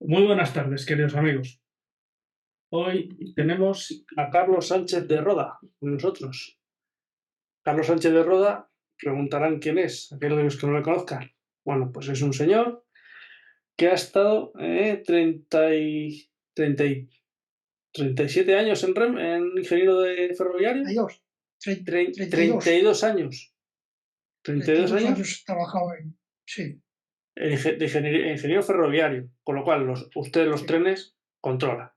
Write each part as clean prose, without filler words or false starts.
Muy buenas tardes, queridos amigos. Hoy tenemos a Carlos Sánchez de Roda con nosotros. Carlos Sánchez de Roda, preguntarán quién es, aquellos de los que no le conozcan. Bueno, pues es un señor que ha estado 37 años en ingeniero de ferroviario. 32. 32 años. 32 32 años años he trabajado en... Sí, de ingeniero ferroviario, con lo cual usted los sí, trenes controla,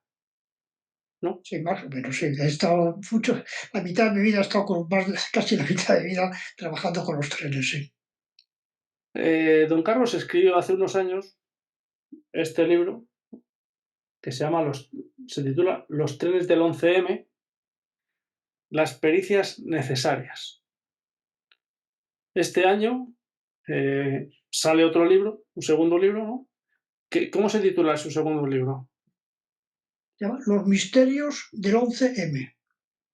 ¿no? sí, más o menos, sí. He estado mucho, la mitad de mi vida he estado casi la mitad de mi vida trabajando con los trenes, sí. Don Carlos escribió hace unos años este libro que se titula Los trenes del 11M, las pericias necesarias. Este año sale otro libro, un segundo libro, ¿no? ¿Cómo se titula su segundo libro? Se llama Los misterios del 11M.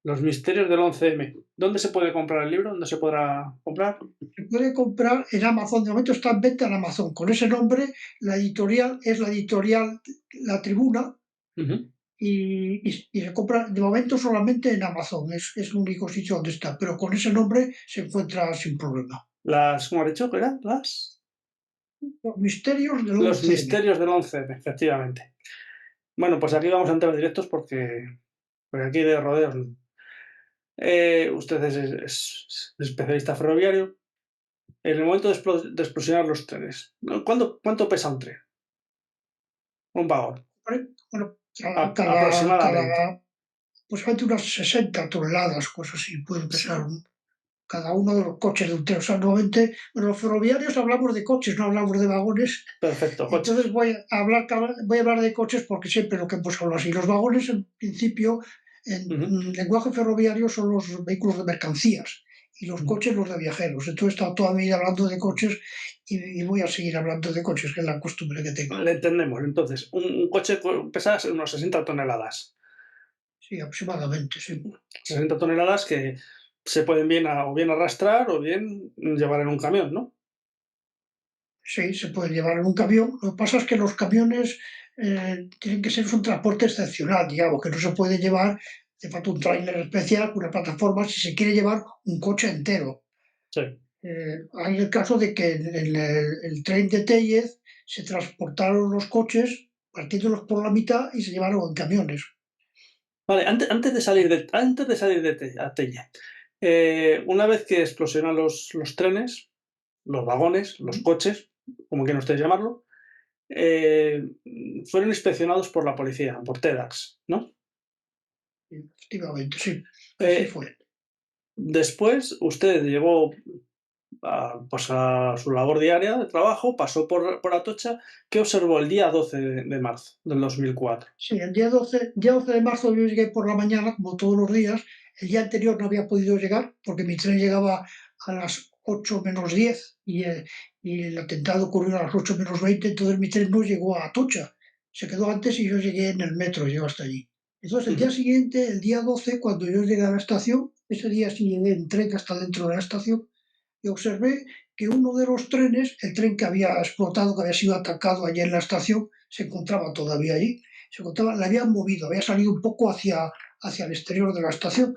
Los misterios del 11M. ¿Dónde se puede comprar el libro? ¿Dónde se podrá comprar? Se puede comprar en Amazon, de momento está en venta en Amazon. Con ese nombre, la editorial es la editorial La Tribuna Ujú. y se compra de momento solamente en Amazon. Es el único sitio donde está, pero con ese nombre se encuentra sin problema. ¿Cómo ha dicho que eran? Los misterios del Los 11M. misterios del 11M, efectivamente. Bueno, pues aquí vamos a entrar directos porque aquí de rodeos no. Usted es especialista ferroviario. En el momento de explosionar los trenes, ¿no? ¿Cuánto pesa un tren? Un vagón. Bueno, cada, Aproximadamente. pues hay unas 60 toneladas, cosas así, pueden pesar cada uno de los coches de un tren. O sea, normalmente, bueno, los ferroviarios hablamos de coches, no hablamos de vagones. Perfecto, Entonces coches. voy a hablar de coches porque siempre lo que hemos hablado así. Los vagones, en principio, en Ujú, lenguaje ferroviario, son los vehículos de mercancías y los ujú. coches los de viajeros. Entonces he estado toda mi vida hablando de coches y voy a seguir hablando de coches, que es la costumbre que tengo. Le entendemos. Entonces, un coche pesa unos 60 toneladas. Sí, aproximadamente, sí. 60 toneladas que se pueden o bien arrastrar o bien llevar en un camión, ¿no? Sí, se puede llevar en un camión. Lo que pasa es que los camiones tienen que ser un transporte excepcional, digamos, que no se puede llevar, hace falta un tráiler especial, una plataforma, si se quiere llevar un coche entero. Sí. Hay el caso de que en el tren de Tellez se transportaron los coches, partiéndolos por la mitad y se llevaron en camiones. Vale, antes de salir de Atella, una vez que explosionan los trenes, los vagones, los Ujú. coches, como quieran ustedes llamarlo, eh, fueron inspeccionados por la policía, por TEDx, ¿no? Efectivamente, sí, así Eh, fue. Después usted llegó pues a su labor diaria de trabajo, pasó por Atocha. ¿Qué observó el día 12 de marzo del 2004? Sí, el día 12 de marzo yo llegué por la mañana, como todos los días. El día anterior no había podido llegar porque mi tren llegaba a las 8 menos 10 y el atentado ocurrió a las 8 menos 20, entonces mi tren no llegó a Atocha. Se quedó antes y yo llegué en el metro, llego hasta allí. Entonces el día Ujú. siguiente, el día 12, cuando yo llegué a la estación, ese día sí llegué en tren hasta dentro de la estación, y observé que uno de los trenes, el tren que había explotado, que había sido atacado allí en la estación, se encontraba todavía allí. Se encontraba, la habían movido, había salido un poco hacia el exterior de la estación,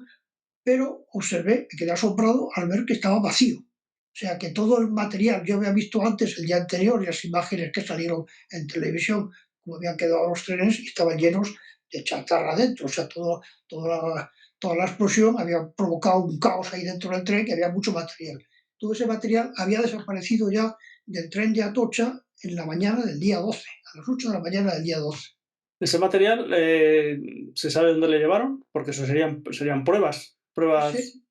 pero observé, me quedé asombrado al ver que estaba vacío. O sea, que todo el material, yo había visto antes, el día anterior, y las imágenes que salieron en televisión, como habían quedado los trenes, y estaban llenos de chatarra dentro. O sea, toda la explosión había provocado un caos ahí dentro del tren, que había mucho material. Todo ese material había desaparecido ya del tren de Atocha en la mañana del día 12, a las 8 de la mañana del día 12. Ese material, ¿se sabe dónde le llevaron? Porque eso serían pruebas.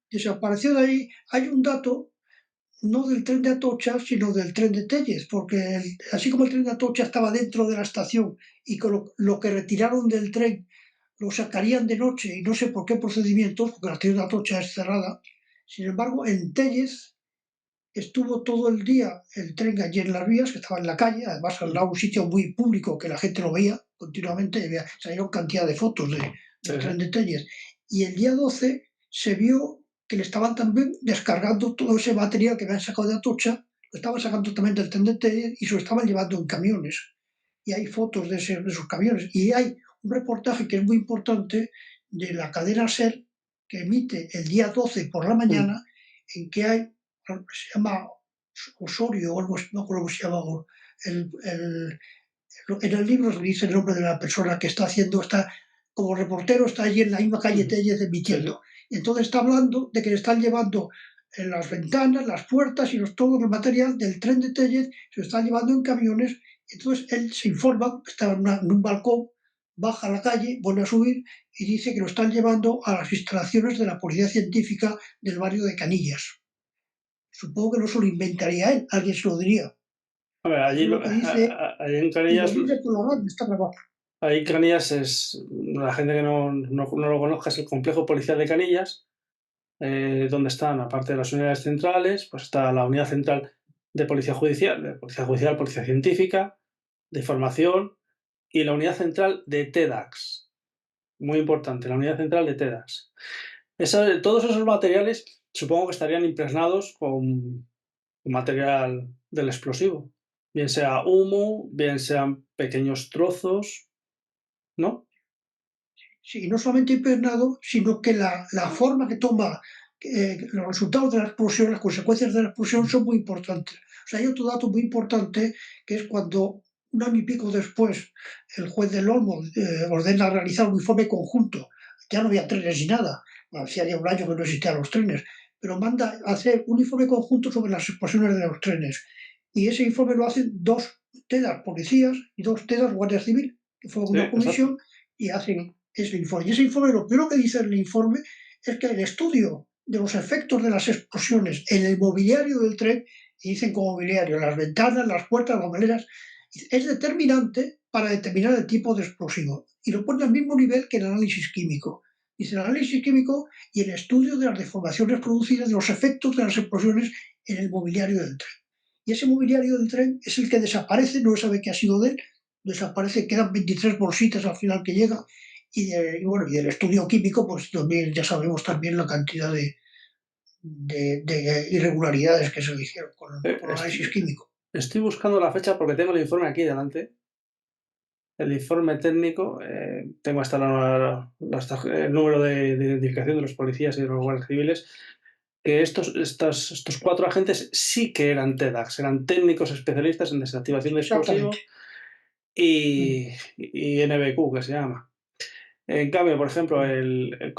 Desapareció de ahí. Hay un dato no del tren de Atocha, sino del tren de Tellez, porque así como el tren de Atocha estaba dentro de la estación y con lo que retiraron del tren lo sacarían de noche y no sé por qué procedimientos, porque la estación de Atocha es cerrada. Sin embargo, en Tellez estuvo todo el día el tren allí en las vías, que estaba en la calle, además al lado Ujú. un sitio muy público que la gente lo veía continuamente, salieron cantidad de fotos Sí, del sí. tren de Tellez. Y el día 12 se vio que le estaban también descargando todo ese material que habían sacado de Atocha, lo estaban sacando también del tren de Tellez y se lo estaban llevando en camiones. y hay fotos de esos camiones. Y hay un reportaje que es muy importante de la cadena SER que emite el día 12 por la Mm. mañana, en que hay, se llama Osorio o algo así, no recuerdo cómo se llama, el, el, en el libro se dice el nombre de la persona que está haciendo, está como reportero, está allí en la misma calle Ujú. Tellez Sí, emitiendo. sí. Y entonces está hablando de que le están llevando en las ventanas, las puertas y todo el material del tren de Tellez, se lo están llevando en camiones. Entonces él se informa, está en un balcón, baja a la calle, vuelve a subir y dice que lo están llevando a las instalaciones de la Policía Científica del barrio de Canillas. Supongo que no se lo inventaría él, alguien se lo diría. A ver, Eso es lo que dice, allí en y lo Canillas, dice por la radio, está grabado. ahí Canillas es, la gente que no lo conozca, es el complejo policial de Canillas, donde están, aparte de las unidades centrales, pues está la unidad central de Policía Judicial, Policía Científica, de Información y la unidad central de TEDx. Muy importante, la unidad central de TEDx. Todos esos materiales supongo que estarían impregnados con material del explosivo, bien sea humo, bien sean pequeños trozos, ¿no? Sí, no solamente impregnado, sino que la forma que toma los resultados de la explosión, las consecuencias de la explosión son muy importantes. O sea, hay otro dato muy importante que es cuando un año y pico después el juez del Olmo ordena realizar un informe conjunto. Ya no había trenes ni nada, hacía ya un año que no existían los trenes, pero manda a hacer un informe conjunto sobre las explosiones de los trenes. Y ese informe lo hacen dos TEDAS policías y dos TEDAS guardia civil, que fue Sí, una exacto. comisión y hacen ese informe. Y ese informe, lo primero que dice el informe es que el estudio de los efectos de las explosiones en el mobiliario del tren, y dicen como mobiliario, las ventanas, las puertas, las maneras, es determinante para determinar el tipo de explosivo. Y lo pone al mismo nivel que el análisis químico. Dice el análisis químico y el estudio de las deformaciones producidas, de los efectos de las explosiones en el mobiliario del tren. Y ese mobiliario del tren es el que desaparece, no se sabe qué ha sido de él, desaparece, quedan 23 bolsitas al final que llega, bueno, y del estudio químico, pues también ya sabemos también la cantidad de irregularidades que se le hicieron Eh, con análisis est- químico. Estoy buscando la fecha porque tengo el informe aquí delante. El informe técnico, tengo hasta el número de identificación de los policías y de los guardias civiles, que estos cuatro agentes sí que eran TEDx, eran técnicos especialistas en desactivación de Exactamente. explosivos y NBQ, que se llama. En cambio, por ejemplo, el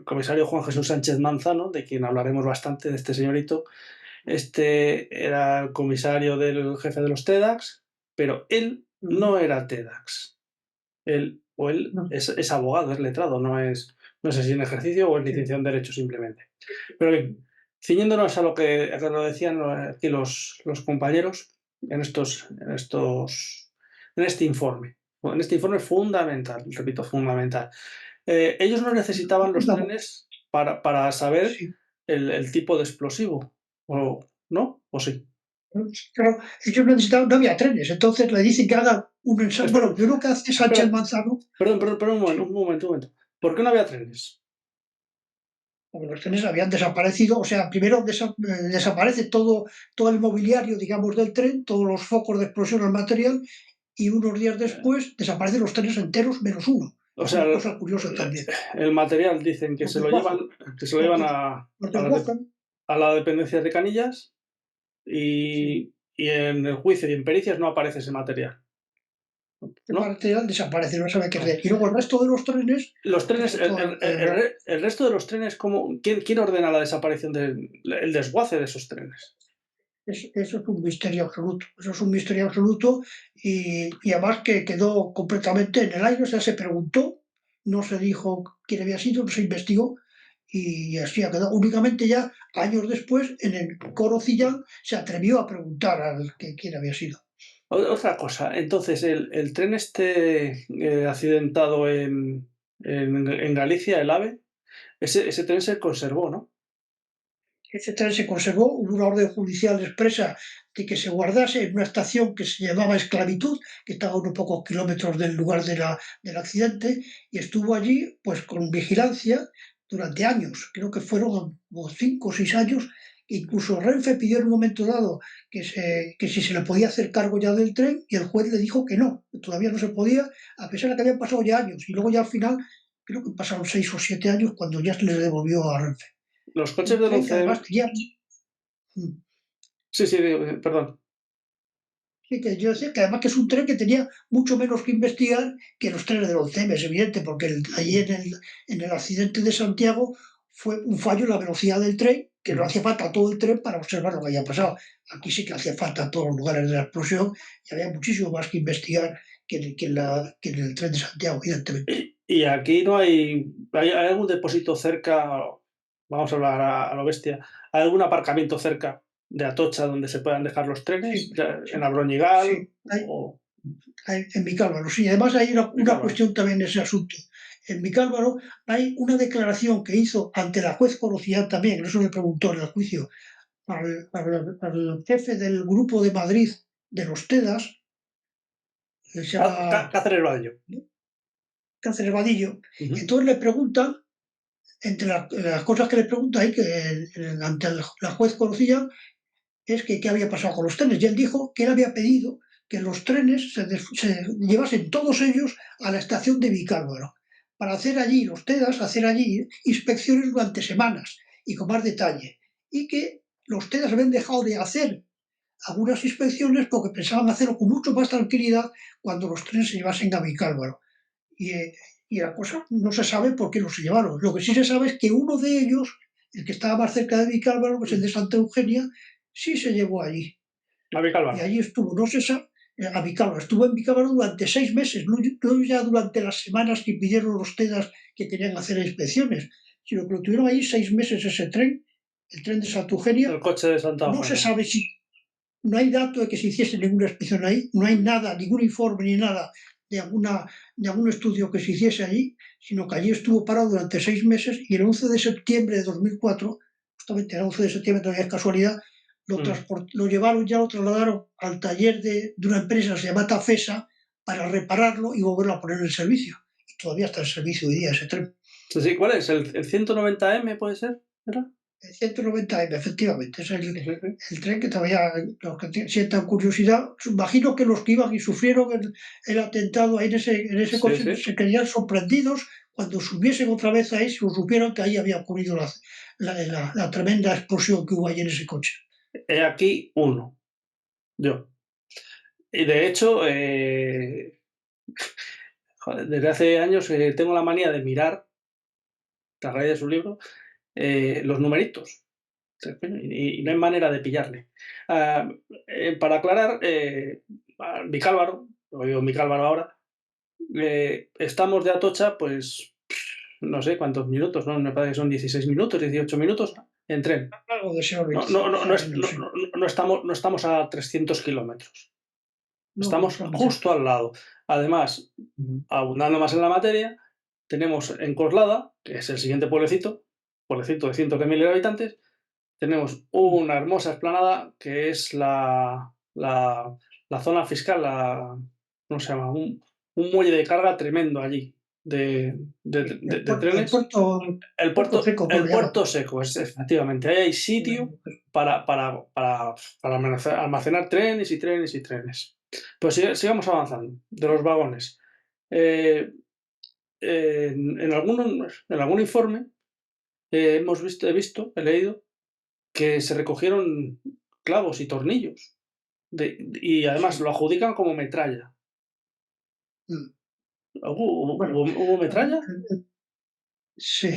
comisario Juan Jesús Sánchez Manzano, de quien hablaremos bastante, de este señorito, este era el comisario del jefe de los TEDx, pero él no era TEDx. Él No, es abogado, es letrado, no sé si en ejercicio o es sí. licenciado en Derecho simplemente. Pero bien, ciñéndonos a lo que decían aquí los compañeros en este informe. En este informe fundamental, repito, fundamental. Ellos no necesitaban los trenes para saber Sí. el tipo de explosivo, ¿o no? ¿O sí? Pero ellos necesitaban, no había trenes, entonces le dicen que haga un ensayo. Espera, Bueno, primero que hace espera, Sánchez Manzano, perdón, un momento, sí, un momento, un momento. ¿Por qué no había trenes? porque los trenes habían desaparecido, o sea, primero desaparece todo el mobiliario, digamos, del tren, todos los focos de explosión al material, y unos días después desaparecen los trenes enteros menos uno. O Es sea, una cosa curiosa también. el material dicen Los desguazan, que se lo llevan los, los a desguazan, a la dependencia de Canillas sí. y en el juicio y en pericias no aparece ese material, El ¿no? material desaparece, no sabe qué Vale. hacer. Y luego el resto de los trenes, Los que trenes, fue todo el resto de los trenes, quién ordena la desaparición el desguace de esos trenes? eso es un misterio absoluto. Eso es un misterio absoluto y además que quedó completamente en el aire, o sea, se preguntó, no se dijo quién había sido, no se investigó y así ha quedado. Únicamente ya años después, en el coro Cillán, se atrevió a preguntar quién había sido. Otra cosa, entonces el tren este accidentado en Galicia, el AVE, ese tren se conservó, ¿no? Ese tren se conservó, hubo una orden judicial expresa de que se guardase en una estación que se llamaba Esclavitud, que estaba a unos pocos kilómetros del lugar del accidente, y estuvo allí pues con vigilancia durante años, creo que fueron como 5 o 6 años, Incluso Renfe pidió en un momento dado que si se le podía hacer cargo ya del tren y el juez le dijo que no, que todavía no se podía, a pesar de que habían pasado ya años. Y luego ya al final, creo que pasaron 6 o 7 años cuando ya se les devolvió a Renfe. Los coches Un del tren que 11M. además tenía... Sí, sí, perdón. Sí, que yo decía que además que es un tren que tenía mucho menos que investigar que los trenes del 11M, es evidente, porque allí en el accidente de Santiago fue un fallo en la velocidad del tren, que no hacía falta todo el tren para observar lo que había pasado. Aquí sí que hacía falta todos los lugares de la explosión y había muchísimo más que investigar que en el tren de Santiago, evidentemente. Y aquí no hay algún depósito cerca, vamos a hablar a lo bestia, ¿hay algún aparcamiento cerca de Atocha donde se puedan dejar los trenes? Sí, ¿En sí, Abroñigal? sí. O En Vicálvaro, sí. Además hay una Vicálvaro? cuestión también en ese asunto. En Vicálvaro hay una declaración que hizo ante la juez Corocía también, que eso me preguntó en el juicio, al jefe del grupo de Madrid de los TEDAS, que se llama Cáceres Badillo. Cáceres Vadillo. Ujú. Entonces le preguntan, entre las cosas que le pregunta ahí, que ante la juez Corocía, es que qué había pasado con los trenes. Y él dijo que él había pedido que los trenes se llevasen todos ellos a la estación de Vicálvaro para hacer allí, los TEDAS, hacer allí inspecciones durante semanas y con más detalle. Y que los TEDAS habían dejado de hacer algunas inspecciones porque pensaban hacerlo con mucho más tranquilidad cuando los trenes se llevasen a Vicálvaro. Y, y la cosa no se sabe por qué los llevaron. Lo que sí se sabe es que uno de ellos, el que estaba más cerca de Vicálvaro, que es el de Santa Eugenia, sí se llevó allí. A Y Vicálvaro. allí estuvo, no sé, a Vicálvaro. Estuvo en Vicálvaro durante 6 meses, no ya durante las semanas que pidieron los TEDAS que querían hacer inspecciones, sino que lo tuvieron ahí 6 meses ese tren, el tren de Santa Eugenia. El coche de Santa No se Eugenia. sabe si, no hay dato de que se hiciese ninguna inspección ahí, no hay nada, ningún informe ni nada de algún estudio que se hiciese allí, sino que allí estuvo parado durante 6 meses y el 11 de septiembre de 2004, justamente el 11 de septiembre, todavía es casualidad, Mm. lo llevaron ya, lo trasladaron al taller de una empresa que se llama Tafesa para repararlo y volverlo a poner en servicio. Y todavía está en servicio hoy día ese tren. Sí, sí, ¿cuál es? ¿El 190M puede ser? ¿Era? El 190M, efectivamente, es Sí, sí, sí. el tren que todavía los que sientan curiosidad. Imagino que los que iban y sufrieron el atentado ahí en ese Sí, coche sí. se quedarían sorprendidos cuando subiesen otra vez ahí, si lo supieron que ahí había ocurrido la tremenda explosión que hubo ahí en ese coche. He aquí uno, yo. Y de hecho, joder, desde hace años tengo la manía de mirar, a raíz de su libro, los numeritos. Y no hay manera de pillarle. Ah, para aclarar, Vicálvaro, lo digo Vicálvaro ahora, estamos de Atocha, pues no sé cuántos minutos, ¿no? Me parece que son 16 minutos, 18 minutos en tren. Algo de ese orden, No, no, no, no, más o menos, sí. no estamos a 300 kilómetros. No, no, Estamos solamente. justo al lado. Además, abundando más en la materia, tenemos en Coslada, que es el siguiente pueblecito de cientos de miles de habitantes, tenemos una hermosa explanada que es la zona fiscal, ¿cómo se llama? Un muelle de carga tremendo allí, de El trenes. puerto seco, creo El que le llaman. puerto seco, efectivamente. Ahí hay sitio para almacenar trenes y trenes y trenes. Pues sigamos avanzando, de los vagones. Eh, en algún informe he leído que se recogieron clavos y tornillos y además Sí. lo adjudican como metralla. Mm. Bueno, ¿Hubo metralla? sí.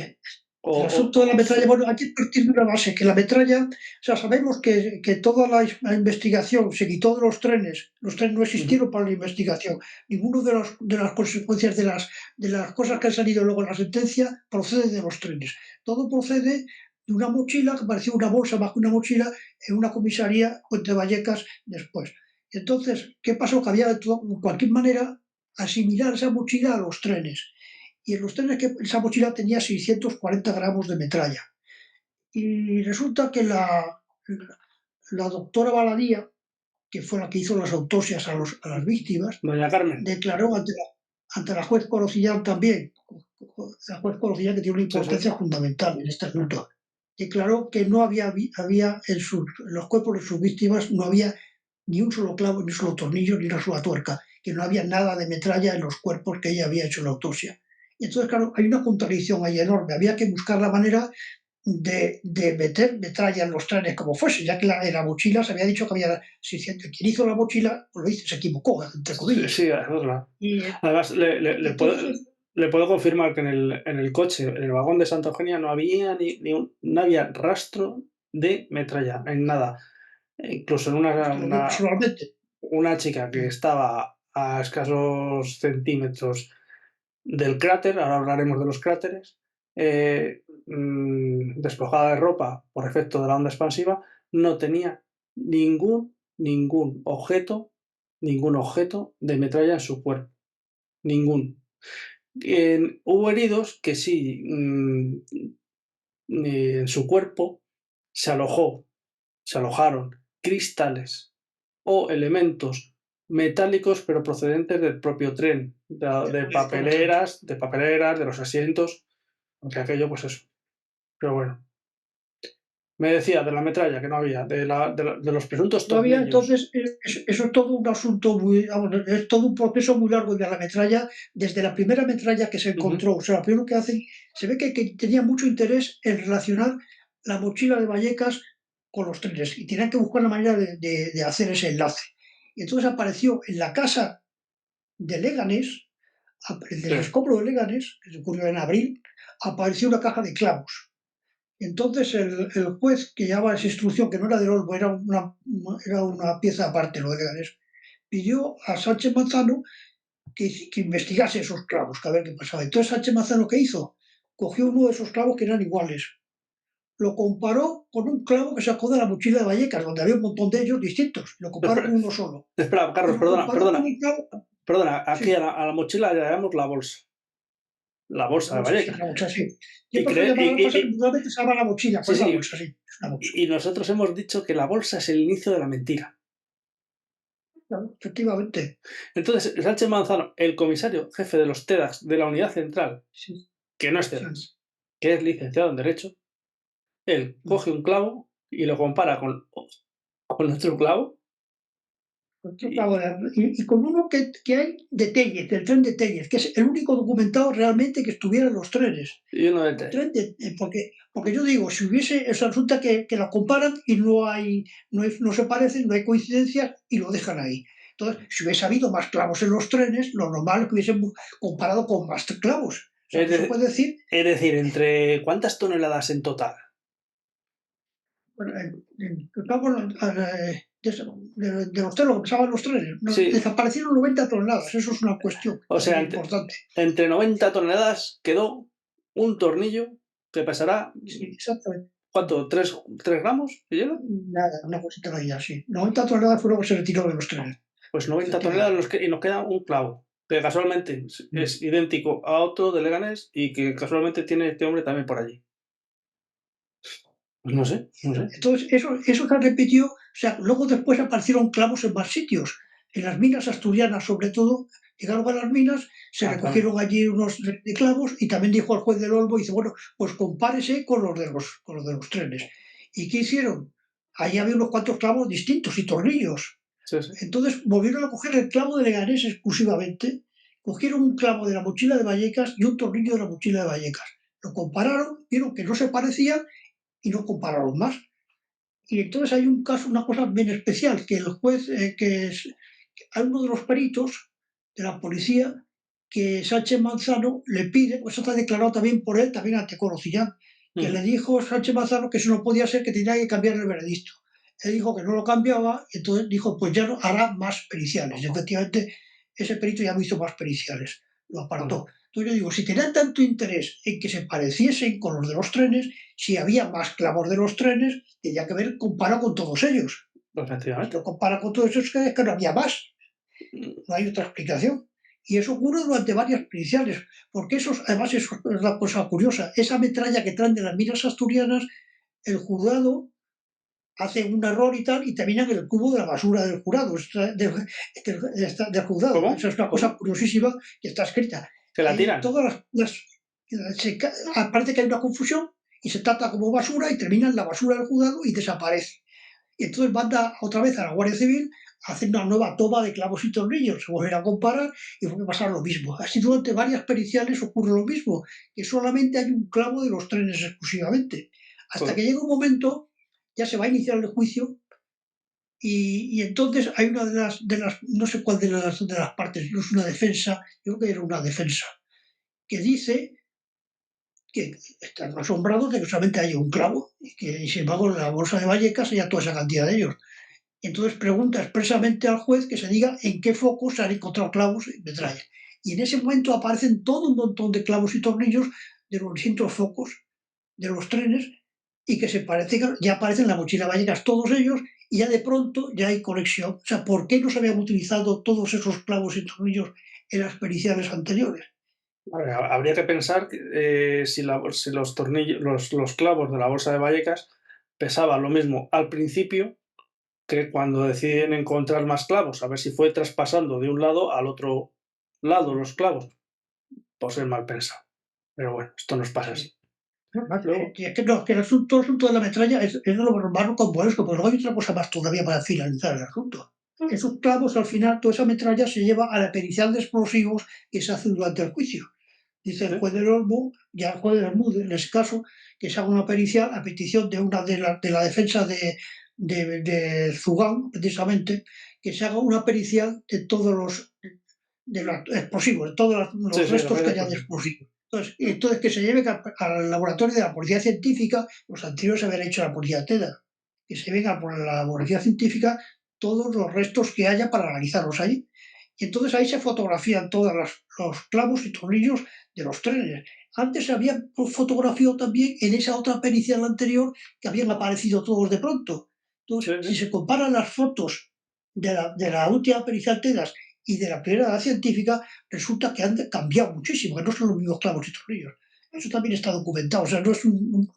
O, El o- asunto de la o metralla, bueno, hay que partir de una base, que la metralla, o sea, sabemos que toda la investigación se quitó de los trenes no Ujú. existieron para la investigación, ninguno de las consecuencias de las cosas que han salido luego en la sentencia procede de los trenes, todo procede de una mochila que parecía una bolsa más que una mochila en una comisaría Puente Vallecas después. Y entonces, ¿qué pasó? Que había de cualquier manera asimilar esa mochila a los trenes y en los trenes que esa mochila tenía 640 gramos de metralla. Y resulta que la doctora Baladía, que fue la que hizo las autopsias a las víctimas, Doña Carmen. declaró ante la juez Corocillán también, la juez Corocillán que tiene una Sí, sí. importancia fundamental en este asunto, declaró que no había en los cuerpos de sus víctimas no había ni un solo clavo, ni un solo tornillo, ni una sola tuerca, que no había nada de metralla en los cuerpos que ella había hecho en la autopsia. Y entonces, claro, hay una contradicción ahí enorme. Había que buscar la manera de meter metralla en los trenes como fuese, ya que en la mochila se había dicho que había 600. Quien hizo la mochila, pues lo hizo, se equivocó, entre Sí, comillas. sí, es verdad. Y Además, entonces, le puedo confirmar que en el coche, en el vagón de Santa Eugenia, no había no había rastro de metralla, en nada. Incluso en esto lo veo personalmente. una chica que estaba a escasos centímetros del cráter, ahora hablaremos de los cráteres, despojada de ropa por efecto de la onda expansiva, no tenía ningún objeto de metralla en su cuerpo. Ningún. Hubo heridos que sí, en su cuerpo se alojaron cristales o elementos metálicos, pero procedentes del propio tren, de papeleras, de los asientos, aunque aquello, pues eso. Pero bueno, me decía de la metralla que no había, de los presuntos No había, tornillos. entonces, eso es todo un asunto muy, vamos, es todo un proceso muy largo de la metralla, desde la primera metralla que se Ujú. encontró, o sea, lo primero que hacen, se ve que tenía mucho interés en relacionar la mochila de Vallecas con los trenes y tenían que buscar una manera de hacer ese enlace. Y entonces apareció en la casa de Leganés, Sí. del escombro de Leganés, que se ocurrió en abril, apareció una caja de clavos. Entonces el juez que llevaba esa instrucción, que no era del Olmo, era una pieza aparte, lo de Leganés, pidió a Sánchez Manzano que investigase esos clavos, que a ver qué pasaba. Entonces Sánchez Manzano, ¿qué hizo? Cogió uno de esos clavos que eran iguales, lo comparó con un clavo que sacó de la mochila de Vallecas, donde había un montón de ellos distintos, lo comparó Espera, con uno solo. espera, Y Carlos, lo comparó con un clavo, perdona, aquí sí, a la mochila le llamamos la bolsa de sí, Vallecas. una bolsa así. Y, Siempre suele cre- llamar, pasa que y- normalmente se llama la mochila, sí, pues es una sí, bolsa, sí, es una bolsa. y nosotros hemos dicho que la bolsa es el inicio de la mentira. Claro, efectivamente, Entonces, Sánchez Manzano, el comisario jefe de los TEDx de la unidad central, sí, que no es sí. TEDx, que es licenciado en Derecho, él coge un clavo y lo compara con otro clavo Otro y, clavo y con uno que hay de Tellez, del tren de Tellez, que es el único documentado realmente que estuviera en los trenes. y uno de El tres. tren porque yo digo, si hubiese, eso resulta que lo comparan y no se parecen, no hay coincidencias y lo dejan ahí. Entonces, si hubiese habido más clavos en los trenes, lo normal es que hubiesen comparado con más clavos. O sea, Es, no se de- puede decir, es decir, ¿entre cuántas toneladas en total? bueno, clavos de los trenes, lo que pasaban los trenes, Sí, desaparecieron 90 toneladas, eso es una cuestión o sea, también importante. entre 90 toneladas quedó un tornillo que pesará, Sí, exactamente. ¿cuánto? ¿3 gramos de hielo? Nada, una cosita de ahí así. 90 toneladas fue lo que se retiró de los trenes, Pues 90 toneladas efectivamente. y nos queda un clavo, que casualmente Mm. es idéntico a otro de Leganés y que casualmente tiene este hombre también por allí. Pues no sé, no sé. Entonces, eso se repitió, o sea, luego después aparecieron clavos en más sitios. En las minas asturianas, sobre todo, llegaron a las minas, se Ah, también. recogieron allí unos de clavos y también dijo al juez del Olmo, dice, bueno, pues compárese con los de los trenes. ¿Y qué hicieron? Ahí había unos cuantos clavos distintos y tornillos. Sí, sí. Entonces volvieron a coger el clavo de Leganés exclusivamente, cogieron un clavo de la mochila de Vallecas y un tornillo de la mochila de Vallecas. Lo compararon, vieron que no se parecían y no compararon más. Y entonces hay un caso, una cosa bien especial, que el juez, hay uno de los peritos de la policía, que Sánchez Manzano le pide, pues eso está declarado también por él, también ante Corocillán, que le Ujú. dijo Sánchez Manzano que eso no podía ser, que tenía que cambiar el veredicto. Él dijo que no lo cambiaba, y entonces dijo, pues ya no hará más periciales. Y efectivamente, ese perito ya no hizo más periciales, lo Bueno, apartó. Entonces yo digo, si tenían tanto interés en que se pareciesen con los de los trenes, si había más clavos de los trenes, tendría que haber comparado con todos ellos. Si efectivamente. no compara con todos ellos, es que no había más. No hay otra explicación. Y eso ocurre durante varias periciales, porque además eso es la cosa curiosa, esa metralla que traen de las minas asturianas, el juzgado hace un error y tal, y termina en el cubo de la basura del jurado, del juzgado. Esa ¿Cómo? es una cosa ¿Cómo? curiosísima que está escrita. ¿Se la tiran? Todas parece que hay una confusión y se trata como basura y termina en la basura del juzgado y desaparece. Y entonces manda otra vez a la Guardia Civil a hacer una nueva toma de clavos y tornillos, se vuelven a comparar y vuelve a pasar lo mismo. Así durante varias periciales ocurre lo mismo, que solamente hay un clavo de los trenes exclusivamente. Hasta que llega un momento, ya se va a iniciar el juicio y entonces hay una no sé cuál de las partes, no es una defensa, yo creo que era una defensa, que dice que están asombrados de que solamente haya un clavo y sin embargo en la bolsa de Vallecas haya toda esa cantidad de ellos. Entonces pregunta expresamente al juez que se diga en qué focos se han encontrado clavos y metralla. Y en ese momento aparecen todo un montón de clavos y tornillos de los distintos focos de los trenes y que se parece que ya aparecen en la mochila Vallecas todos ellos y ya de pronto ya hay conexión. O sea, ¿por qué no se habían utilizado todos esos clavos y tornillos en las periciales anteriores? Habría que pensar si los tornillos, los clavos de la bolsa de Vallecas pesaban lo mismo al principio que cuando deciden encontrar más clavos, a ver si fue traspasando de un lado al otro lado los clavos, por ser mal pensado. Pero bueno, esto nos pasa así. Sí. Luego, Es que no, que todo el asunto de la metralla es lo normal como es, porque luego hay otra cosa más todavía para finalizar el asunto. Esos clavos, al final, toda esa metralla se lleva a la pericial de explosivos que se hace durante el juicio. Dice el ¿sí? juez del Olmo, ya el juez del Bermúdez, en ese caso, que se haga una pericial a petición de una de la defensa de Zugán, precisamente, que se haga una pericial de todos los de los explosivos, de todos Sí, los sí, lo restos que que es haya de posible. explosivos. Entonces que se lleve al laboratorio de la policía científica, los anteriores se habían hecho la policía TEDA, que se venga por la policía científica todos los restos que haya para analizarlos ahí. Y entonces ahí se fotografían todos los clavos y tornillos de los trenes. Antes se habían fotografiado también en esa otra pericial anterior que habían aparecido todos de pronto. Sí, Entonces, si sí. se comparan las fotos de la última pericial TEDAS y de la primera edad científica, resulta que han cambiado muchísimo, que no son los mismos clavos y tornillos. Eso también está documentado, o sea, no es un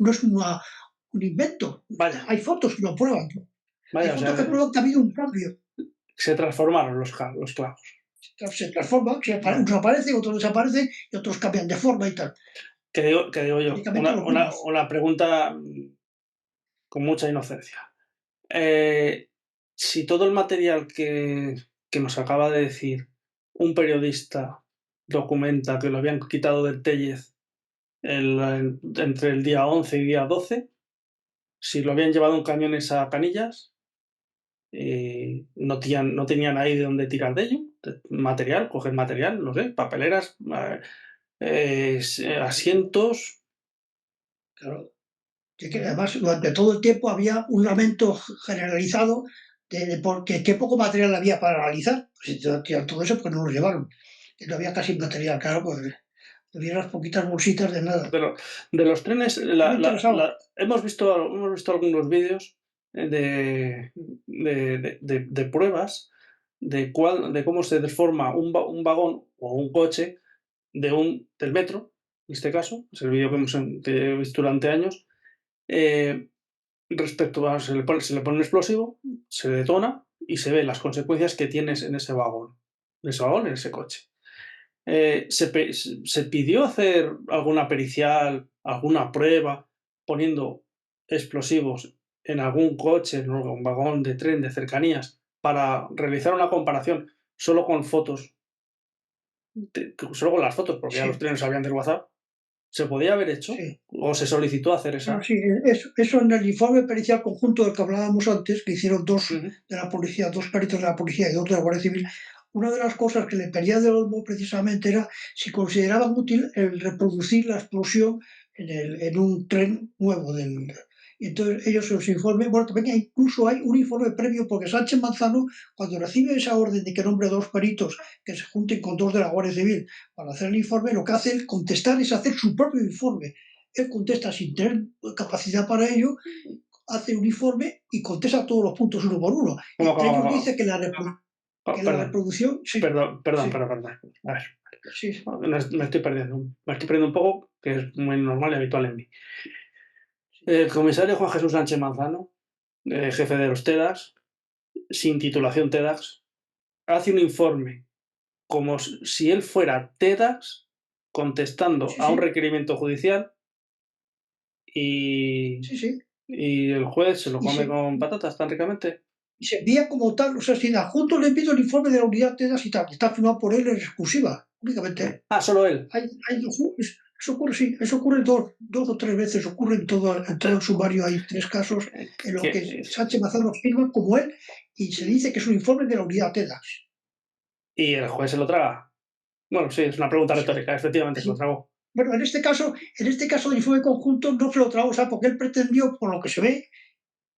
invento. Vaya, Hay fotos que lo prueban. Hay vaya, o fotos sea, que prueban que ha habido un cambio. se transformaron los clavos. Se transforman, Vaya. unos aparecen, otros desaparecen y otros cambian de forma y tal. Que digo yo, Prácticamente los mismos. una pregunta con mucha inocencia. Eh, si todo el material que nos acaba de decir un periodista documenta que lo habían quitado del Tellez entre el día 11 y día 12, si lo habían llevado en camiones a Canillas, no tenían ahí de dónde tirar de ello, material, coger material, no sé, papeleras, asientos. Claro. Que ¿Eh? además durante todo el tiempo había un lamento generalizado de porque qué poco material había para analizar. Pues si te tirar todo eso, pues no lo llevaron. Que no había casi material, claro, pues había unas poquitas bolsitas de nada. De, lo- de los trenes, Me interesaba. hemos visto algunos vídeos de pruebas de cómo se deforma un vagón o un coche del metro, en este caso, es el vídeo que he visto durante años, eh, respecto a se le pone un explosivo, se detona y se ven las consecuencias que tienes en ese coche. Se pidió hacer alguna pericial, alguna prueba, poniendo explosivos en algún coche, en un vagón de tren de cercanías, para realizar una comparación solo con fotos, solo con las fotos, porque ya los Sí, trenes habían desguazado. ¿Se podía haber hecho? sí. ¿O se solicitó hacer No, esa? sí, eso en el informe pericial conjunto del que hablábamos antes, que hicieron dos Ujú. de la policía, dos peritos de la policía y dos de la Guardia Civil, una de las cosas que le pedía de Olmo precisamente era si consideraban útil el reproducir la explosión en un tren nuevo. Y entonces ellos en su informe, bueno, también incluso hay un informe previo, porque Sánchez Manzano, cuando recibe esa orden de que nombre dos peritos que se junten con dos de la Guardia Civil para hacer el informe, lo que hace el contestar es hacer su propio informe. Él contesta sin tener capacidad para ello, hace un informe y contesta todos los puntos uno por uno. Y ¿Cómo, entre cómo, ellos cómo? dice que la Perdón, reproducción, sí, perdón. sí, A ver, sí, me estoy perdiendo. Me estoy perdiendo un poco, que es muy normal y habitual en mí. El comisario Juan Jesús Sánchez Manzano, jefe de los TEDAX, sin titulación TEDAX, hace un informe como si él fuera TEDAX contestando sí, a un sí, requerimiento judicial y, sí, sí. y el juez se lo Y come se, con patatas tan ricamente. y se envía como tal, o sea, si adjunto le envío el informe de la unidad TEDAS y tal, está firmado por él en exclusiva, únicamente. Ah, solo él. Eso ocurre, sí, eso ocurre dos o tres veces, ocurre en todo el sumario, hay tres casos en los que Que, Sánchez Mazano firma como él y se dice que es un informe de la unidad TEDAS. y el juez se lo traga. Bueno, sí, es una pregunta retórica, efectivamente se lo tragó. Bueno, en este caso del informe conjunto no se lo tragó, o sea, porque él pretendió, por lo que se ve,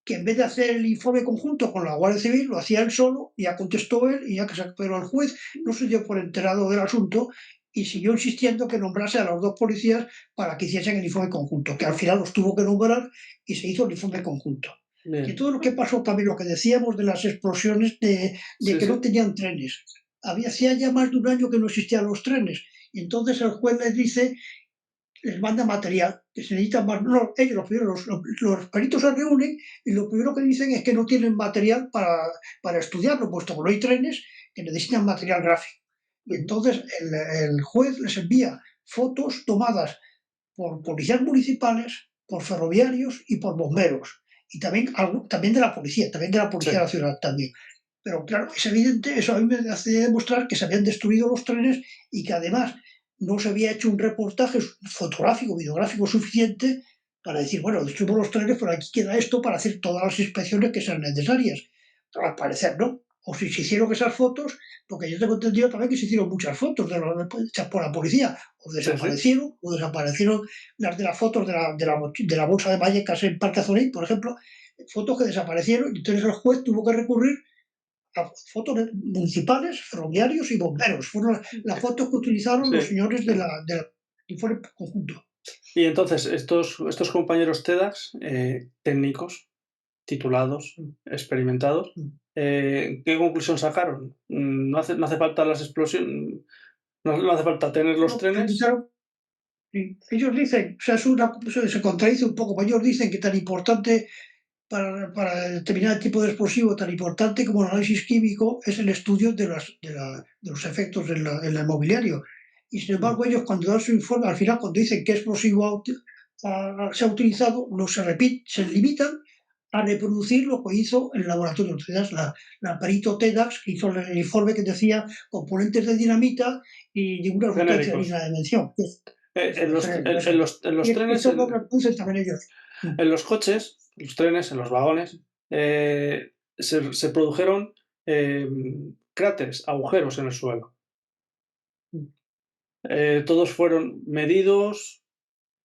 que en vez de hacer el informe conjunto con la Guardia Civil, lo hacía él solo, y ya contestó él, y ya que pero el juez no se dio por enterado del asunto y siguió insistiendo que nombrase a los dos policías para que hiciesen el informe conjunto, que al final los tuvo que nombrar y se hizo el informe conjunto. Y Bien. todo lo que pasó también, lo que decíamos de las explosiones, de Sí, que no sí. tenían trenes. Hacía ya más de un año que no existían los trenes, y entonces el juez les dice, les manda material, que se necesita más. No, ellos, los peritos se reúnen y lo primero que dicen es que no tienen material para estudiarlo, puesto que no hay trenes, que necesitan material gráfico. Y entonces el juez les envía fotos tomadas por policías municipales, por ferroviarios y por bomberos. Y también de la policía, también de la Sí, Policía Nacional también. Pero claro, es evidente, eso a mí me hace demostrar que se habían destruido los trenes y que además no se había hecho un reportaje fotográfico, videográfico suficiente para decir, bueno, destruimos los trenes, pero aquí queda esto para hacer todas las inspecciones que sean necesarias. Pero al parecer no. O si se hicieron esas fotos, porque yo tengo entendido también que se hicieron muchas fotos hechas por la policía, sí, sí. o desaparecieron las de las fotos de la bolsa de Vallecas en Parque Azorey, por ejemplo, fotos que desaparecieron, y entonces el juez tuvo que recurrir a fotos municipales, ferroviarios y bomberos. Fueron las fotos que utilizaron los Sí. señores del informe conjunto. Y entonces, estos compañeros TEDx, técnicos, titulados, experimentados, ¿qué conclusión sacaron? No hace falta las explosiones, no hace falta tener los No, trenes. preguntaron, y ellos dicen, o sea, se contradice un poco, ellos dicen que tan importante para determinar el tipo de explosivo, tan importante como el análisis químico, es el estudio de los efectos en el mobiliario. Y sin embargo, ellos cuando dan su informe, al final cuando dicen qué explosivo se ha utilizado, no se repite, se limitan a reproducir lo que hizo en el laboratorio. Entonces, la perito TEDAX que hizo el informe que decía componentes de dinamita y ninguna sustancia Genéricos. digna de mención. Eh, en Eso, los, genérico, en, eso. en los, en los Y trenes, esto lo reproducen también ellos. en los coches, los trenes, en los vagones, se produjeron cráteres, agujeros en el suelo. Todos fueron medidos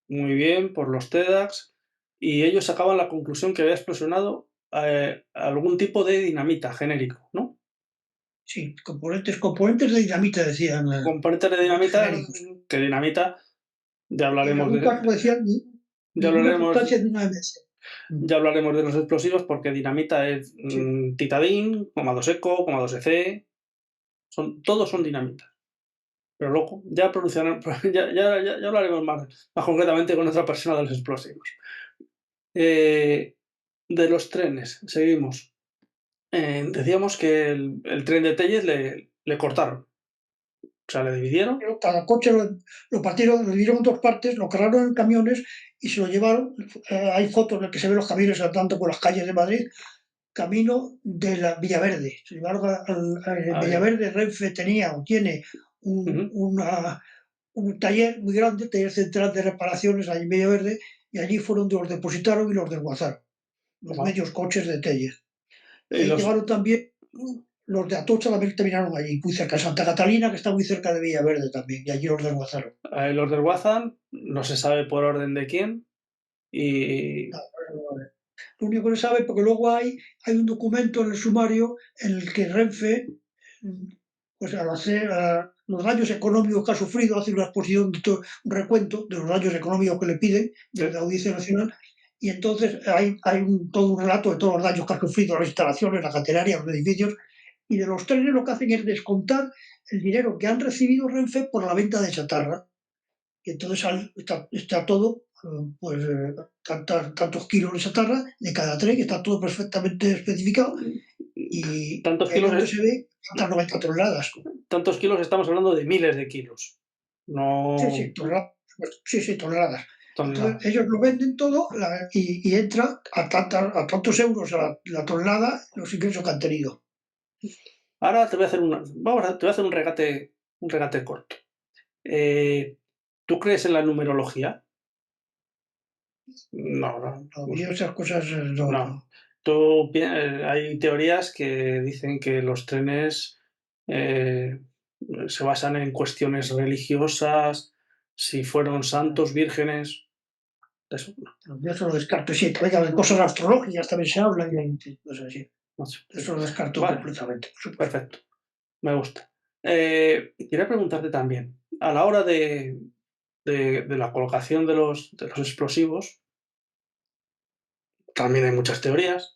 muy bien por los TEDx y ellos sacaban la conclusión que había explosionado algún tipo de dinamita genérico, ¿no? Sí, componentes de dinamita decían, Componentes de componentes dinamita, genéricos. que dinamita, ya Y en hablaremos algún de, caso decían ya ninguna hablaremos, sustancia digna de mención. ya hablaremos de los explosivos porque dinamita es Sí, titadín, coma 2 eco, coma 2 Ec, todos son dinamita. Pero luego ya producirán, ya hablaremos más concretamente con otra persona de los explosivos. De los trenes, seguimos. Decíamos que el tren de Tellez le cortaron, o sea, le dividieron. pero cada coche lo partieron, lo dividieron en dos partes, lo cargaron en camiones y se lo llevaron. Hay fotos en las que se ven los camiones andando por las calles de Madrid, camino de la Villaverde. Sin embargo, en Ahí va. Villaverde Renfe tenía o tiene un, Ujú. una- un taller muy grande, taller central de reparaciones ahí en Villaverde, y allí fueron donde los depositaron y los desguazaron, los Toma. medios coches de Tellez. Y Y ahí los, llevaron también los de Atocha, también terminaron allí, muy cerca de Santa Catalina, que está muy cerca de Villaverde también, y allí los desguazaron. los desguazan, no se sabe por orden de quién, y Lo único que se sabe, porque luego hay un documento en el sumario en el que Renfe, pues al hacer los daños económicos que ha sufrido, hace una exposición, un recuento de los daños económicos que le piden desde la sí, Audiencia Nacional, y entonces hay todo un relato de todos los daños que ha sufrido las instalaciones, la cateraria, los edificios, y de los trenes lo que hacen es descontar el dinero que han recibido Renfe por la venta de chatarra. Y entonces está todo, pues tantos kilos de chatarra de cada tren, que está todo perfectamente especificado, tantos y ahí es kilos, donde se ve tantas 90 toneladas. estamos hablando de miles de kilos. Sí, sí, No, toneladas. Sí, sí, toneladas. Entonces toneladas. ellos lo venden todo y entra a tantos euros la tonelada los ingresos que han tenido. Ahora te voy a hacer te voy a hacer un regate corto. ¿Tú crees en la numerología? No, no, A mí pues esas cosas no, no. no. Hay teorías que dicen que los trenes eh, se basan en cuestiones religiosas, si fueron santos, vírgenes, eso Yo eso lo descarto. Sí, también de cosas astrológicas también se habla y cosas así. no sé. Eso lo descarto Vale, completamente, por supuesto. perfecto, me gusta. Quería preguntarte también, a la hora de la colocación de los explosivos, también hay muchas teorías.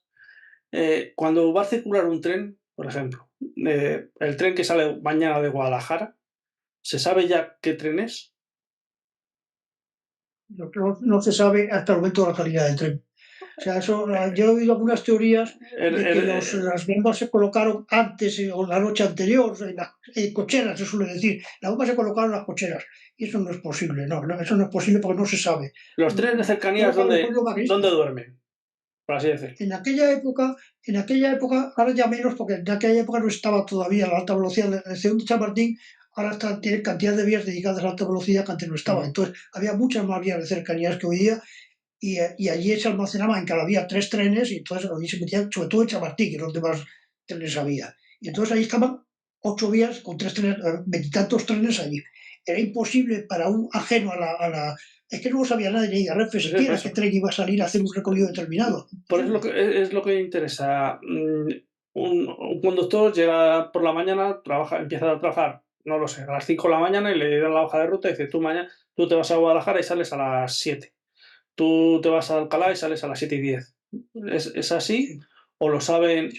Cuando va a circular un tren, por ejemplo, el tren que sale mañana de Guadalajara, ¿se sabe ya qué tren es? No se sabe hasta el momento de la salida del tren. O sea, eso, yo he oído algunas teorías Er- de que er- eh, las bombas se colocaron antes o la noche anterior, en las cocheras, se suele decir. Las bombas se colocaron en las cocheras. Y eso no es posible, no, eso no es posible porque no se sabe. los trenes de cercanías, Todo para el pueblo ¿dónde maquinista. duermen? Por así decirlo. En aquella época, ahora ya menos, porque en aquella época no estaba todavía la alta velocidad. El segundo Chamartín ahora tiene cantidad de vías dedicadas a la alta velocidad que antes no estaba. Ujú. Entonces, había muchas más vías de cercanías que hoy día y allí se almacenaba en cada vía tres trenes y entonces allí se metían, sobre todo en Chamartín, que es donde más trenes había. Y entonces ahí estaban 8 vías con tres trenes, veintitantos trenes allí. Era imposible para un ajeno es que no lo sabía nadie, ni de Renfe Pues por siquiera, qué eso. tren iba a salir a hacer un recorrido determinado. Por eso es lo Imposible. que, es lo que me interesa. Un conductor llega por la mañana, empieza a trabajar, no lo sé, a las 5 de la mañana y le dan la hoja de ruta y dice, tú te vas a Guadalajara y sales a las 7. Tú te vas a Alcalá y sales a las 7:10. ¿Es así? Sí. ¿O lo saben?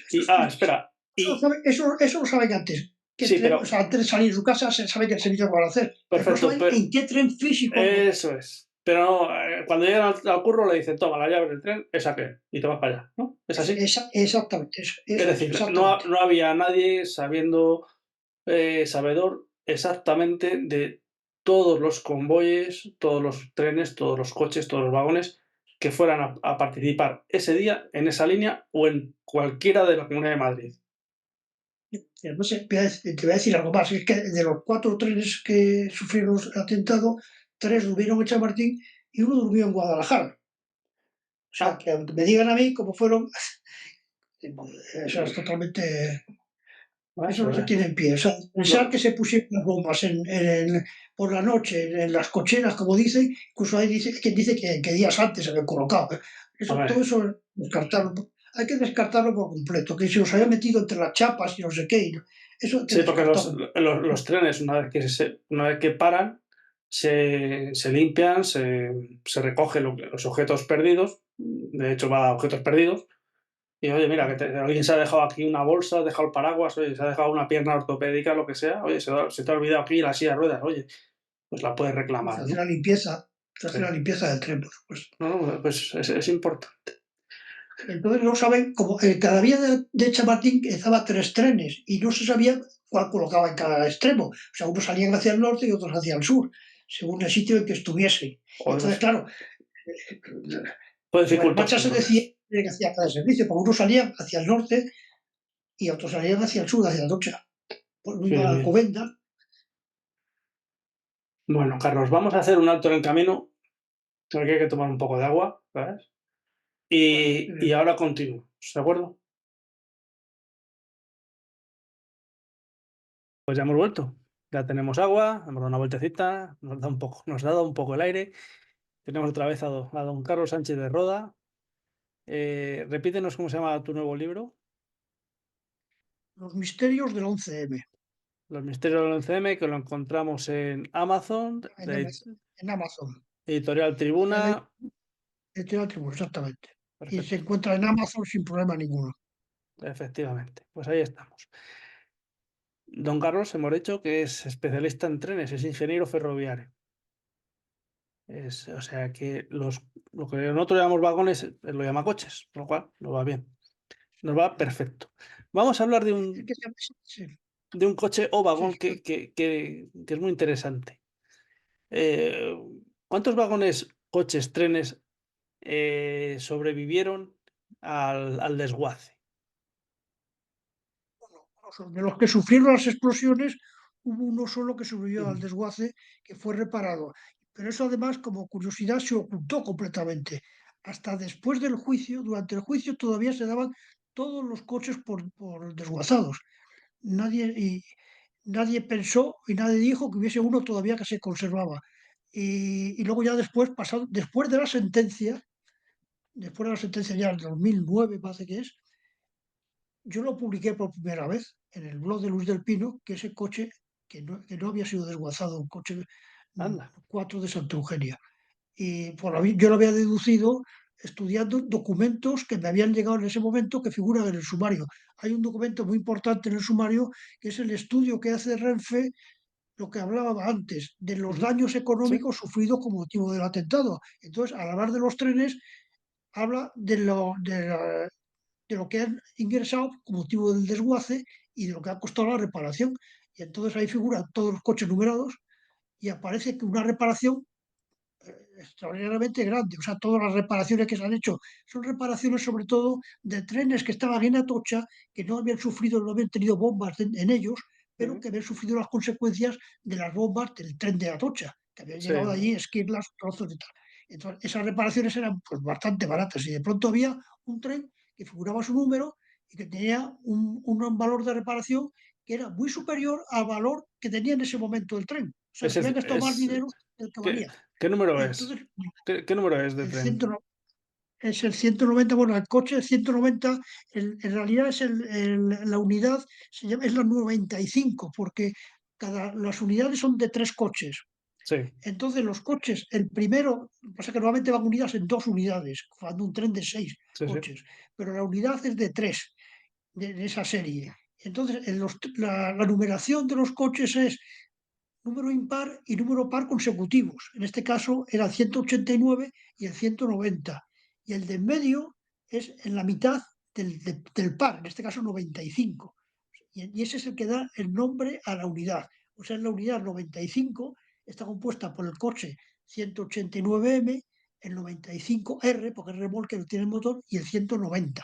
Espera. Eso lo saben antes. Sí, O pero sea, antes de salir de su casa se sabe qué servicio van a hacer. Pero no perfecto, saben en qué tren físico. eso es. Pero no, cuando llegan al curro le dicen, toma la llave del tren, esa que, y te vas para allá, ¿no? ¿Es así? Exactamente, Es eso es, decir, no, exactamente. no había nadie sabedor exactamente de todos los convoyes, todos los trenes, todos los coches, todos los vagones que fueran a participar ese día en esa línea o en cualquiera de la Comunidad de Madrid. Y además, te voy a decir algo más, es que de los 4 trenes que sufrieron el atentado, 3 durmieron en Chamartín y uno durmió en Guadalajara. O sea, Ah, que aunque me digan a mí cómo fueron, eso es totalmente. Eso no se pues, tiene en pie. O sea, pensar no, que se pusieron las bombas por la noche en las cocheras, como dicen, incluso hay quien dice que días antes se habían colocado. Todo hombre, eso descartarlo. Hay que descartarlo por completo, que se los haya metido entre las chapas y no sé qué. Eso hay que sí, porque los, descartarlo. los, los trenes, una vez que paran, se limpian, se recogen los objetos perdidos, de hecho va a objetos perdidos. Y oye, mira, alguien se ha dejado aquí una bolsa, ha dejado el paraguas, oye, se ha dejado una pierna ortopédica, lo que sea, oye, se te ha olvidado aquí la silla de ruedas, oye, pues la puedes Se reclamar, hace ¿no? la limpieza, se Sí. hace la limpieza del tren, por supuesto. No, no, pues es importante. Entonces no saben, como cada vía de Chamartín estaba 3 trenes y no se sabía cuál colocaba en cada extremo. O sea, unos salían hacia el norte y otros hacia el sur, según el sitio en que estuviesen. Y Joder, entonces, claro, puede sobre la dificultar marcha se las decía cosas. que hacía cada servicio, porque unos salían hacia el norte y otros salían hacia el sur, hacia Atocha. Pues no iba Bien, a bien. Alcobendas. Bueno, Carlos, vamos a hacer un alto en el camino, porque hay que tomar un poco de agua, ¿sabes? Bueno, Y ahora continúo, ¿de acuerdo? Pues ya hemos vuelto. Ya tenemos agua, hemos dado una vueltecita, nos ha dado un poco el aire. Tenemos otra vez a don Carlos Sánchez de Roda. Repítenos cómo se llama tu nuevo libro. los misterios del 11M, Los misterios del 11M, que lo encontramos en Amazon, en Amazon. Editorial En el, Tribuna. Editorial Tribuna, exactamente. Y se Perfecto, encuentra en Amazon sin problema ninguno. efectivamente. Pues ahí estamos. Don Carlos, hemos dicho que es especialista en trenes, es ingeniero ferroviario. O sea que lo que nosotros llamamos vagones, él lo llama coches, por lo cual nos va bien. Nos va perfecto. Vamos a hablar de Es un, que sí, de un coche o sí, vagón sí. que es muy interesante. Eh, ¿Cuántos vagones coches, trenes sobrevivieron al desguace? De los que sufrieron las explosiones, hubo uno solo que sobrevivió al Ujú. desguace, que fue reparado. Pero eso además, como curiosidad, se ocultó completamente. Hasta después del juicio, durante el juicio todavía se daban todos los coches por desguazados. Y nadie pensó y nadie dijo que hubiese uno todavía que se conservaba. Y luego ya después, pasado, después de la sentencia ya en 2009, parece que es, yo lo publiqué por primera vez en el blog de Luis del Pino, que ese coche que no había sido desguazado, un coche Anda. 4 de Santa Eugenia. Y yo lo había deducido estudiando documentos que me habían llegado en ese momento que figuran en el sumario. Hay un documento muy importante en el sumario que es el estudio que hace Renfe, lo que hablaba antes, de los Ujú. daños Sí, económicos sufridos con motivo del atentado. Entonces, al hablar de los trenes, habla de lo que han ingresado con motivo del desguace y de lo que ha costado la reparación. Y entonces ahí figuran todos los coches numerados y aparece que una reparación extraordinariamente grande. O sea, todas las reparaciones que se han hecho son reparaciones sobre todo de trenes que estaban en Atocha, que no habían sufrido, no habían tenido bombas en ellos, pero ujú, que habían sufrido las consecuencias de las bombas del tren de Atocha, que habían sí, llegado de allí esquirlas, trozos y tal. Entonces, esas reparaciones eran pues, bastante baratas y de pronto había un tren que figuraba su número y que tenía un valor de reparación que era muy superior al valor que tenía en ese momento el tren. O sea, es se habían el gastado más dinero del que ¿qué valía. qué número Y es? entonces, bueno, ¿Qué número es de el tren? es el 190, bueno, el coche el 190, en realidad es la unidad, es la 95, porque las unidades son de tres coches. Sí, Entonces los coches, el primero, pasa que normalmente van unidas en dos unidades, cuando un tren de seis sí, sí. coches, pero la unidad es de tres, de esa serie. Entonces, la numeración de los coches es número impar y número par consecutivos. En este caso era el 189 y el 190. Y el de en medio es en la mitad del par, en este caso 95. Y ese es el que da el nombre a la unidad. O sea, la unidad 95 está compuesta por el coche 189M, el 95R, porque es remolque, no tiene motor, y el 190M.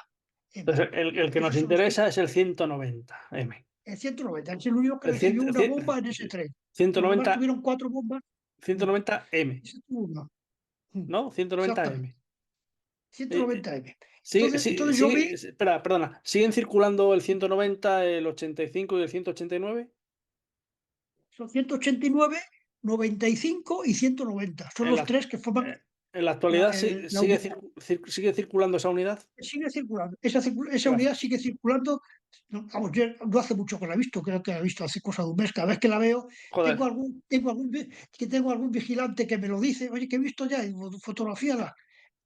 Entonces, el que nos Esos son los tres. interesa es el 190M. El 190 es el único que El cien recibió una cien bomba en ese tren. Los demás 190 tuvieron cuatro bombas. Mm. 190M, Ese tuvo una. Mm. ¿no? 190M. Exactamente. ciento Eh, noventa m sigue Entonces yo vi, espera, perdona, ¿siguen circulando el 190, el 85 y el 189? son 189, 95 y 190. Son En los la tres que forman en la actualidad la unidad. sigue circulando esa unidad. Sigue circulando. Esa Bueno, unidad sigue circulando. No, vamos, yo no hace mucho que la he visto, creo que la he visto hace cosa de un mes. Cada vez que la veo, joder, tengo algún vigilante que me lo dice, oye, que he visto ya, y fotografíala.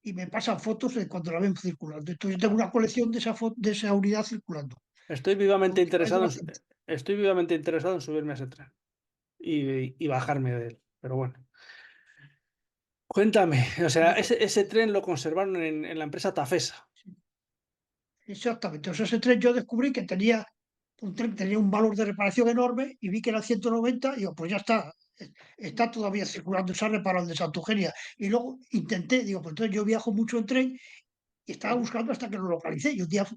Y me pasan fotos de cuando la ven circulando. Entonces yo tengo una colección de esa unidad circulando, estoy vivamente porque me parece interesado bastante. estoy vivamente interesado en subirme a ese tren y bajarme de él, pero bueno. Cuéntame, o sea, Y, ese tren lo conservaron en la empresa Tafesa. exactamente. O sea, ese tren yo descubrí que tenía un valor de reparación enorme y vi que era 190 y digo, pues ya está. Está todavía circulando, se ha reparado el de Santa Eugenia. Y luego intenté, digo, pues entonces yo viajo mucho en tren y estaba Ujú. buscando hasta que lo localicé. Y un día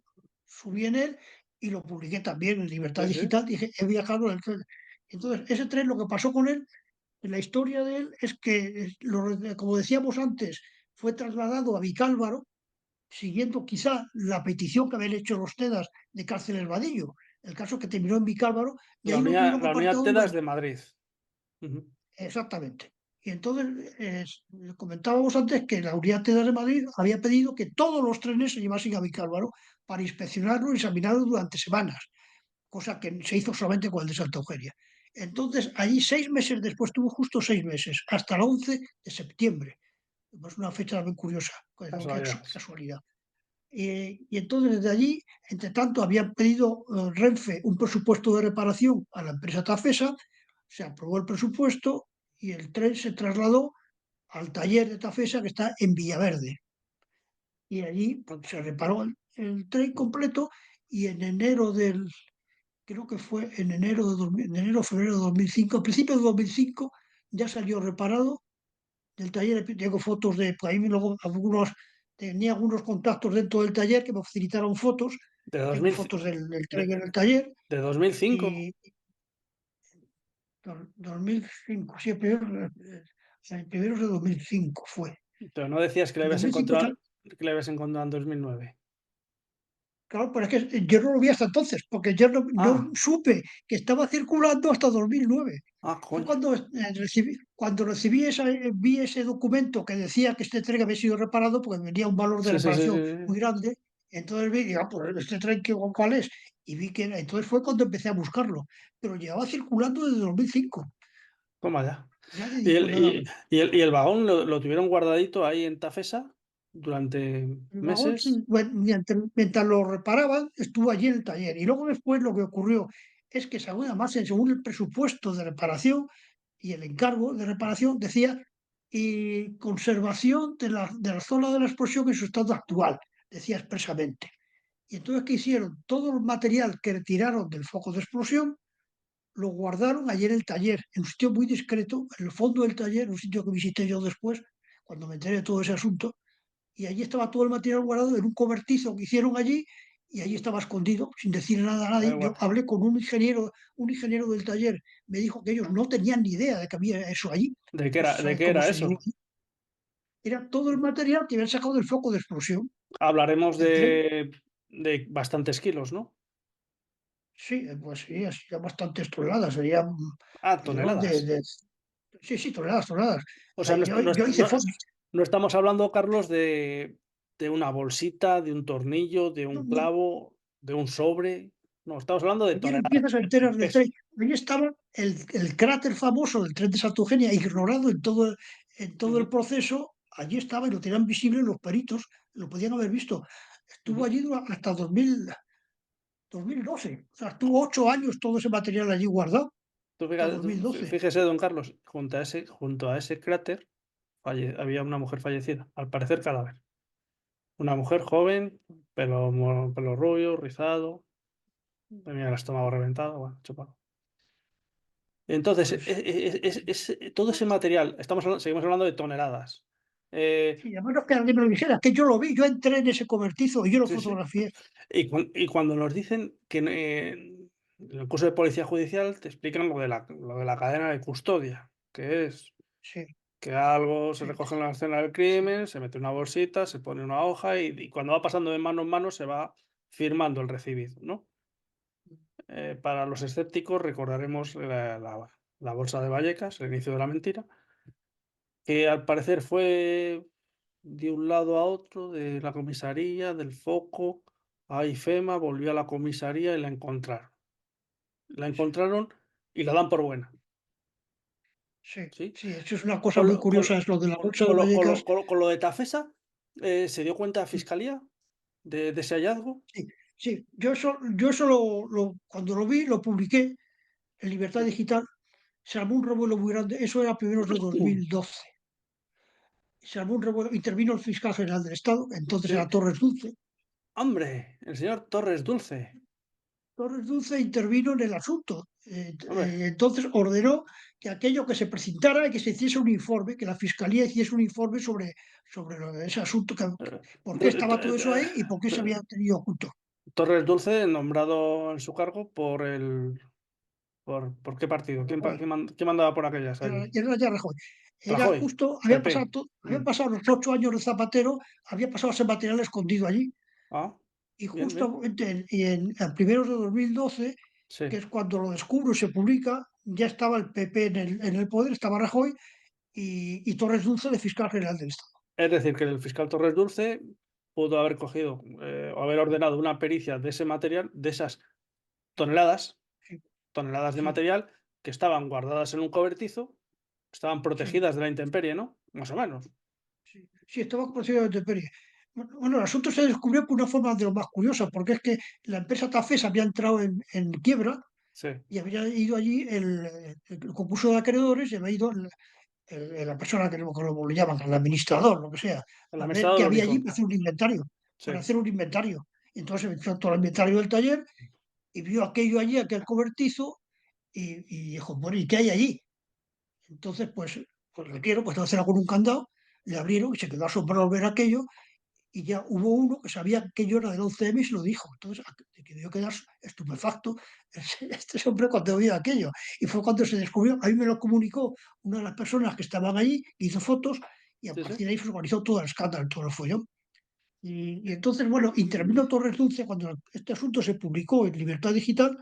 subí en él y lo publiqué también en Libertad Sí, sí. Digital. Dije, he viajado en el tren. Entonces, ese tren, lo que pasó con él, en la historia de él, es que, como decíamos antes, fue trasladado a Vicálvaro, siguiendo quizá la petición que habían hecho los TEDAS de Cárceles Vadillo. El caso que terminó en Vicálvaro y ahí lo tuvieron La unidad apartado TEDAS de durante. Madrid. Ujú. Exactamente. Y entonces comentábamos antes que la Unidad TEDAS de Madrid había pedido que todos los trenes se llevasen a Vicálvaro para inspeccionarlo y examinarlo durante semanas, cosa que se hizo solamente con el de Santa Eugenia. Entonces, allí 6 meses después, tuvo justo 6 meses, hasta el 11 de septiembre. Es una fecha también curiosa, qué Casualidades. casualidad. Y entonces desde allí, entre tanto, habían pedido Renfe un presupuesto de reparación a la empresa Tafesa, se aprobó el presupuesto y el tren se trasladó al taller de Tafesa que está en Villaverde. Y allí pues, se reparó el tren completo y en enero creo que fue en enero de 2000, en enero febrero de 2005, a principios de 2005 ya salió reparado del taller, tengo fotos de, por ahí luego algunos, tenía algunos contactos dentro del taller que me facilitaron fotos, De dos tengo mil fotos del de tren en el taller de 2005. y 2005, sí, primeros de 2005 fue. Pero no decías que le En habías 2005 encontrado en 2009. claro, pero es que yo no lo vi hasta entonces, porque yo no Ah, supe que estaba circulando hasta 2009. Fue coño. cuando recibí vi ese documento que decía que este tren había sido reparado, porque venía un valor de Sí, sí, sí, reparación sí, sí. muy grande. Entonces vi, digo, pues este tren, ¿cuál es? Y vi que era. Entonces fue cuando empecé a buscarlo. Pero llevaba circulando desde 2005. Toma ya. Ya le ¿Y digo el nada y más. y el y el vagón lo tuvieron guardadito ahí en Tafesa durante El vagón, meses? bueno, mientras lo reparaban, estuvo allí en el taller. Y luego después lo que ocurrió es que según el presupuesto de reparación y el encargo de reparación, decía y conservación de la zona de la explosión en su estado actual, decía expresamente. Y entonces, ¿qué hicieron? Todo el material que retiraron del foco de explosión lo guardaron allí en el taller, en un sitio muy discreto, en el fondo del taller, un sitio que visité yo después, cuando me enteré de todo ese asunto, y allí estaba todo el material guardado en un cobertizo que hicieron allí y allí estaba escondido, sin decir nada a Qué nadie. Yo guay. hablé con un ingeniero del taller, me dijo que ellos no tenían ni idea de que había eso allí, no se De sabe qué cómo era se llegó eso? allí. Era todo el material que habían sacado del foco de explosión Hablaremos del tren. de bastantes kilos, ¿no? Sí, pues sí, serían bastantes toneladas, serían, Ah, pues llevan toneladas. sí, sí, toneladas, toneladas. O sea, Yo hice fotos. no estamos hablando, Carlos, de una bolsita, de un tornillo, de No, un no, clavo, de un sobre. No, estamos hablando de allí eran toneladas, piezas el enteras del peso. tren. Allí estaba el cráter famoso del tren de Santa Eugenia, ignorado en todo el Ujú, proceso. Allí estaba y lo tenían visible los peritos, lo podían haber visto. Estuvo ujú. allí hasta 2012. O sea, estuvo 8 años todo ese material allí guardado, Tú hasta fíjate, 2012. fíjese, don Carlos, junto a ese cráter había una mujer fallecida, al parecer cadáver. Una mujer joven, pelo rubio, rizado, tenía el estómago reventado, bueno, chupado. Entonces, Pues todo ese material, seguimos hablando de toneladas. Eh, sí, además no es que alguien me lo dijera, que yo lo vi, yo entré en ese cobertizo y yo lo sí, sí. fotografié. Y cuando nos dicen que en el curso de policía judicial te explican lo de la cadena de custodia, que es Sí, que algo se sí, recoge en la escena del sí, crimen, se mete en una bolsita, se pone una hoja y cuando va pasando de mano en mano se va firmando el recibido, ¿no? Para los escépticos recordaremos la bolsa de Vallecas, el inicio de la mentira, que al parecer fue de un lado a otro de la comisaría, del foco, a IFEMA, volvió a la comisaría y la encontraron. La sí, encontraron y la dan por buena, sí, ¿sí? sí, eso es una cosa Con muy lo con curiosa, es lo de la con bolsa de Vallecas. con lo de Tafesa, ¿se dio cuenta la fiscalía de ese hallazgo? Sí, sí, yo eso cuando lo vi, lo publiqué en Libertad Sí. Digital, se armó un revuelo muy grande, eso era a primeros de 2012. Se armó un revuelo, intervino el fiscal general del Estado, entonces Sí. era Torres Dulce. ¡Hombre! El señor Torres Dulce. Torres Dulce intervino en el asunto. Hombre, Entonces ordenó que aquello que se presentara y que se hiciese un informe, que la fiscalía hiciese un informe sobre ese asunto, eh, por qué du estaba todo eso ahí y por qué t se había tenido oculto. Torres Dulce, nombrado en su cargo ¿por qué partido? Rajoy. Quién mandaba por aquellas allí? Era ya Rajoy. Era Rajoy, justo, PP. habían pasado los 8 años de Zapatero, había pasado ese material escondido allí. Ah, Y bien, bien. justamente a primeros de 2012, que Sí. es cuando lo descubro y se publica, ya estaba el PP en el poder, estaba Rajoy y Torres Dulce de fiscal general del Estado. Es decir, que el fiscal Torres Dulce pudo haber cogido, o haber ordenado una pericia de ese material, de esas toneladas, Sí, toneladas de sí, material que estaban guardadas en un cobertizo, estaban sí, protegidas de la intemperie, ¿no? Más o menos. sí, sí, estaba conocido de intemperie. Bueno, el asunto se descubrió por una forma de lo más curiosa, porque es que la empresa Tafesa había entrado en quiebra Sí. y había ido allí el concurso de acreedores y había ido la persona que no me acuerdo cómo le llaman, el administrador, lo que sea, El a ver qué administrador había allí único. para hacer un inventario, Sí. Entonces entró todo el inventario del taller y vio aquello allí, aquel cobertizo, y dijo, bueno, ¿y qué hay allí? Entonces, pues pues le quiero, pues entonces con un candado, le abrieron y se quedó asombrado al ver aquello y ya hubo uno que sabía que aquello era del 11M y se lo dijo. Entonces se quedó quedar estupefacto este hombre cuando vio aquello. Y fue cuando se descubrió, a mí me lo comunicó una de las personas que estaban allí, hizo fotos y a Sí, sí. partir de ahí se organizó todo el escándalo, todo el follón. Y entonces, bueno, intervino Torres Dulce cuando este asunto se publicó en Libertad Digital.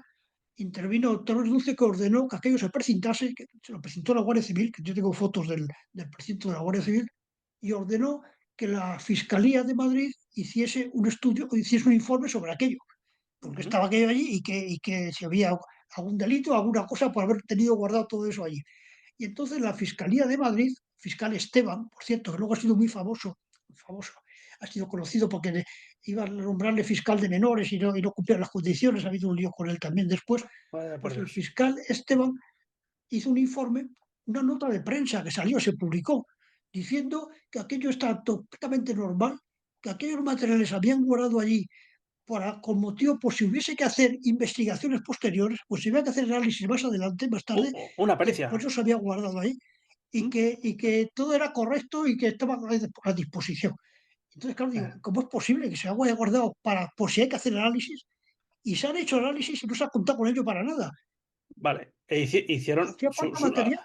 Intervino Torres Dulce que ordenó que aquello se precintase, que se lo presentó la Guardia Civil, que yo tengo fotos del precinto de la Guardia Civil, y ordenó que la Fiscalía de Madrid hiciese un estudio, hiciese un informe sobre aquello, porque Ujú. estaba aquello allí y que si había algún delito, alguna cosa por haber tenido guardado todo eso allí. Y entonces la Fiscalía de Madrid, fiscal Esteban, por cierto, que luego ha sido muy famoso, ha sido conocido porque iba a nombrarle fiscal de menores y no cumplía las condiciones, ha habido un lío con él también después, Vaya por pues el Dios. fiscal Esteban hizo un informe, una nota de prensa que salió, se publicó, diciendo que aquello estaba completamente normal, que aquellos materiales habían guardado allí con motivo, por si hubiese que hacer investigaciones posteriores, pues si hubiera que hacer análisis más adelante, más tarde, Una que pericia. por eso se había guardado ahí ¿Mm? y que todo era correcto y que estaba a disposición. Entonces, claro, digo, Eh, ¿cómo es posible que se haya guardado para, por si hay que hacer análisis? Y se han hecho análisis y no se ha contado con ello para nada. vale. Hicieron Hacía falta material.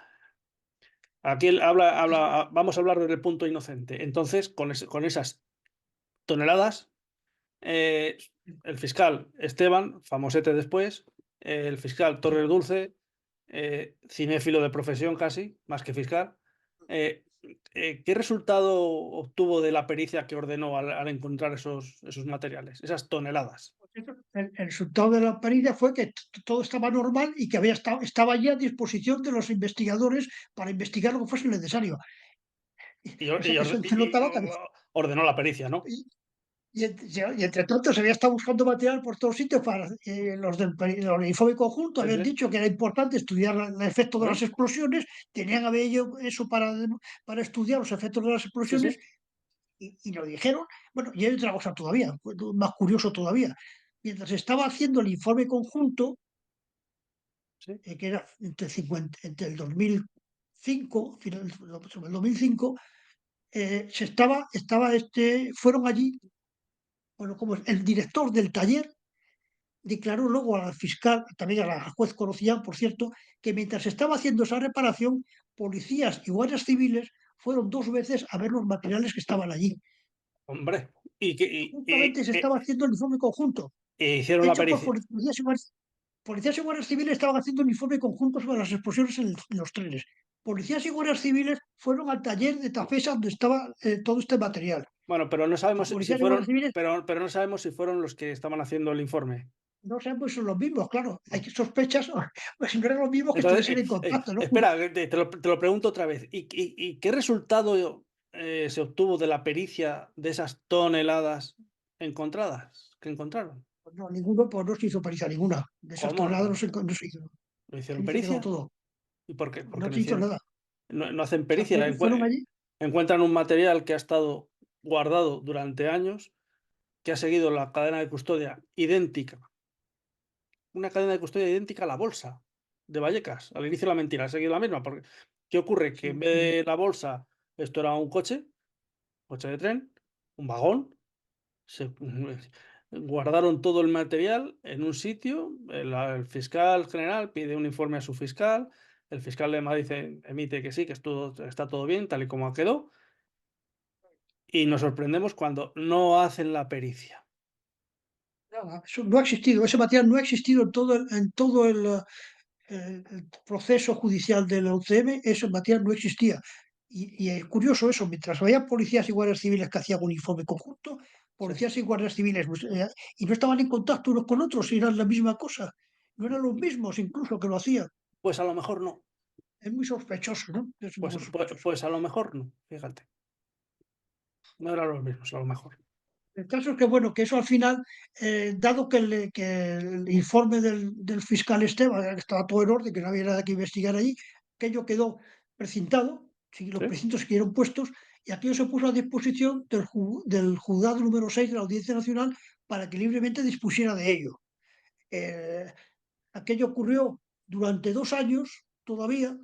aquí vamos a hablar desde el punto inocente. Entonces, con esas toneladas, eh, el fiscal Esteban, famosete después, el fiscal Sí. Torres Dulce, cinéfilo de profesión casi, más que fiscal, eh, ¿qué resultado obtuvo de la pericia que ordenó al encontrar esos materiales, esas toneladas? Pues el resultado de la perilla fue que todo estaba normal y que estaba ya a disposición de los investigadores para investigar lo que fuese necesario. Y, O sea, eso se y notaba que ordenó la pericia, ¿no? y, y entre tanto se había estado buscando material por todos sitios para los del informe conjunto Sí, habían sí. dicho que era importante estudiar el efecto de las Bueno, explosiones, tenían había ello eso para estudiar los efectos de las sí, explosiones sí, y lo dijeron. Bueno, y hay otra cosa todavía, más curioso todavía. Mientras estaba haciendo el informe conjunto, sí. que era entre el 2005, sobre el 2005, fueron allí, bueno, como el director del taller declaró luego al fiscal, también a la juez conocida, por cierto, que mientras estaba haciendo esa reparación, policías y guardias civiles fueron 2 veces a ver los materiales que estaban allí. Hombre, y que Justamente se estaba haciendo el informe conjunto, hicieron la hecho por pericia. policías y guardias civiles estaban haciendo un informe conjunto sobre las explosiones en los trenes. Policías y guardias civiles fueron al taller de Tafesa donde estaba todo este material. Bueno, pero no Y sabemos si policías y guardias fueron, civiles pero no sabemos si fueron los que estaban haciendo el informe. no sabemos si son los mismos, claro. Hay No. sospechas, pues no eran los mismos que Entonces, estuviesen en contacto, ¿no? espera, que te lo pregunto otra vez. ¿Y qué resultado, se obtuvo de la pericia de esas toneladas encontradas, que encontraron? Pues no, ninguno, pues no se hizo pericia ninguna. De esas ¿Cómo toneladas no? no se hizo. ¿No hicieron Ahí se quedó pericia? todo. ¿Y por qué? ¿Por qué No no se hizo hicieron? nada. No hacen O sea, pericia, fueron allí. encuentran un material que ha estado guardado durante años, que ha seguido la cadena de custodia idéntica, una cadena de custodia idéntica a la bolsa de Vallecas. Al inicio la mentira, ha seguido la misma, porque ¿qué ocurre? Que en Sí, vez de la bolsa, esto era un coche de tren, un vagón, se guardaron todo el material en un sitio, el fiscal general pide un informe a su fiscal, el fiscal de Madrid emite que sí, que esto está todo bien, tal y como quedó, y nos sorprendemos cuando no hacen la pericia. nada. Eso no ha existido. Ese material no ha existido en todo el proceso judicial del 11M. Ese material no existía. Y es curioso eso, mientras había policías y guardias civiles que hacían un informe conjunto, Sí. policías y guardias civiles, pues, y no estaban en contacto unos con otros, y eran la misma cosa. No eran los mismos incluso que lo hacían. Pues a lo mejor no, Es muy sospechoso, ¿no? Es muy sospechoso. pues a lo mejor no, fíjate, no eran los mismos, a lo mejor. El caso es que, bueno, que eso al final, dado que el informe del fiscal Esteban, que estaba todo en orden, que no había nada que investigar allí, aquello quedó precintado, sí, los Sí, precintos siguieron puestos, y aquello se puso a disposición del juzgado número 6 de la Audiencia Nacional para que libremente dispusiera de ello. Eh, Aquello ocurrió durante 2 años todavía,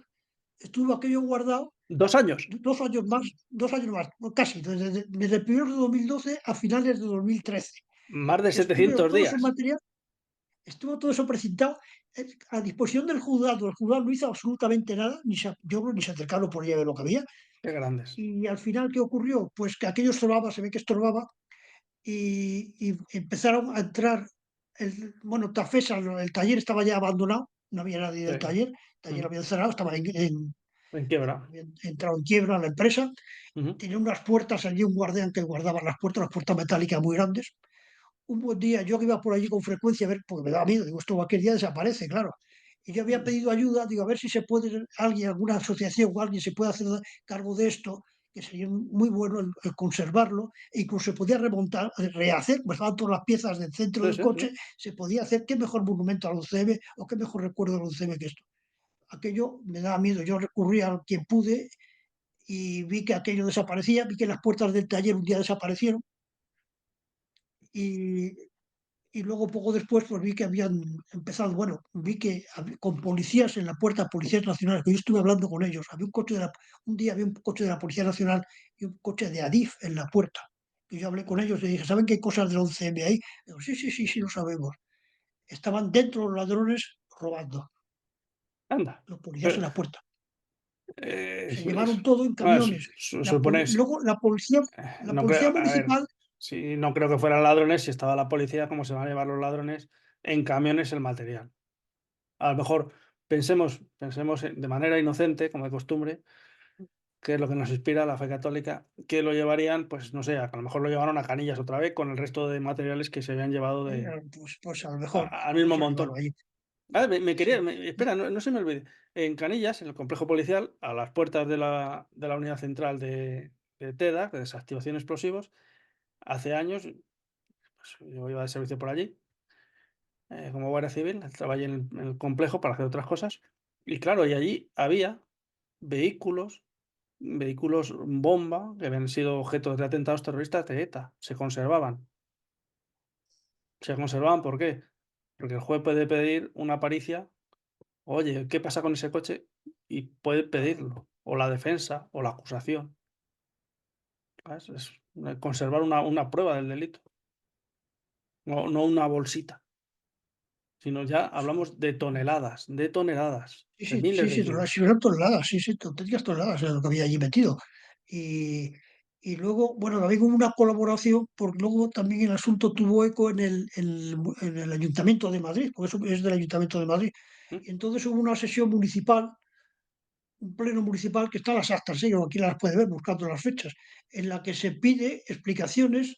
estuvo aquello guardado ¿2 años? 2 años más, 2 años más, casi, desde el primero de 2012 a finales de 2013. Más de Estuvieron 700 todo ese días. material, estuvo todo eso precintado a disposición del juzgado. El juzgado no hizo absolutamente nada, yo creo ni se acercaron por allá a ver lo que había. Qué grandes. Y al final, ¿qué ocurrió? Pues que aquello estorbaba, se ve que estorbaba, y empezaron a entrar, bueno, Tafesa, el taller estaba ya abandonado, no había nadie Sí. del taller, el taller Ujú. había cerrado, estaba En quiebra. había entrado en quiebra la empresa, Ujú. tenía unas puertas allí, un guardián que guardaba las puertas metálicas muy grandes. Un buen día, yo que iba por allí con frecuencia a ver, porque me daba miedo, digo, esto aquel día desaparece, claro. Y yo había pedido ayuda, digo, a ver si se puede, alguien, alguna asociación o alguien se puede hacer cargo de esto, que sería muy bueno el conservarlo, e incluso se podía remontar, rehacer, pues estaban todas las piezas del centro Sí, del sí, coche, sí. se podía hacer, qué mejor monumento al 11M o qué mejor recuerdo del 11M que esto. Aquello me daba miedo, yo recurrí a quien pude y vi que aquello desaparecía, vi que las puertas del taller un día desaparecieron y, y luego poco después pues vi que habían empezado, bueno, vi que con policías en la puerta, policías nacionales, que yo estuve hablando con ellos, un día había un coche de la Policía Nacional y un coche de Adif en la puerta. Y yo hablé con ellos y dije, ¿saben que hay cosas del 11M ahí? Digo, sí, sí, sí, sí, lo sabemos. Estaban dentro los ladrones robando, Anda. los policías Pero, en la puerta. Se es llevaron todo en bueno, camiones. supones, Luego la no creo, policía a ver, municipal, si no creo que fueran ladrones, si estaba la policía, ¿cómo se van a llevar los ladrones en camiones el material? A lo mejor pensemos de manera inocente, como de costumbre, que es lo que nos inspira la fe católica, que lo llevarían, pues no sé, a lo mejor lo llevaron a Canillas otra vez con el resto de materiales que se habían llevado pues a lo mejor, al por mismo eso lo llevaron montón. allí. Ah, Sí. espera, no se me olvide. En Canillas, en el complejo policial, a las puertas de la unidad central de TEDA, de desactivación de explosivos, hace años, pues, yo iba de servicio por allí, como guardia civil, estaba allí en el complejo para hacer otras cosas. Y claro, y allí había vehículos, vehículos bomba que habían sido objeto de atentados terroristas de ETA. Se conservaban. Se conservaban, ¿por qué? Porque el juez puede pedir una pericia. Oye, ¿qué pasa con ese coche? Y puede pedirlo, o la defensa, o la acusación, ¿sabes? Conservar una prueba del delito, no una bolsita, sino ya hablamos de toneladas, Sí, de sí, miles sí, de sí, kilos. sí, eran toneladas, sí, sí, auténticas toneladas era lo que había allí metido. Y, y luego, bueno, había como una colaboración, porque luego también el asunto tuvo eco en el Ayuntamiento de Madrid, porque eso es del Ayuntamiento de Madrid. ¿Mm? Y entonces hubo una sesión municipal, un pleno municipal, que están las actas, ¿sí? Aquí las puede ver buscando las fechas, en la que se pide explicaciones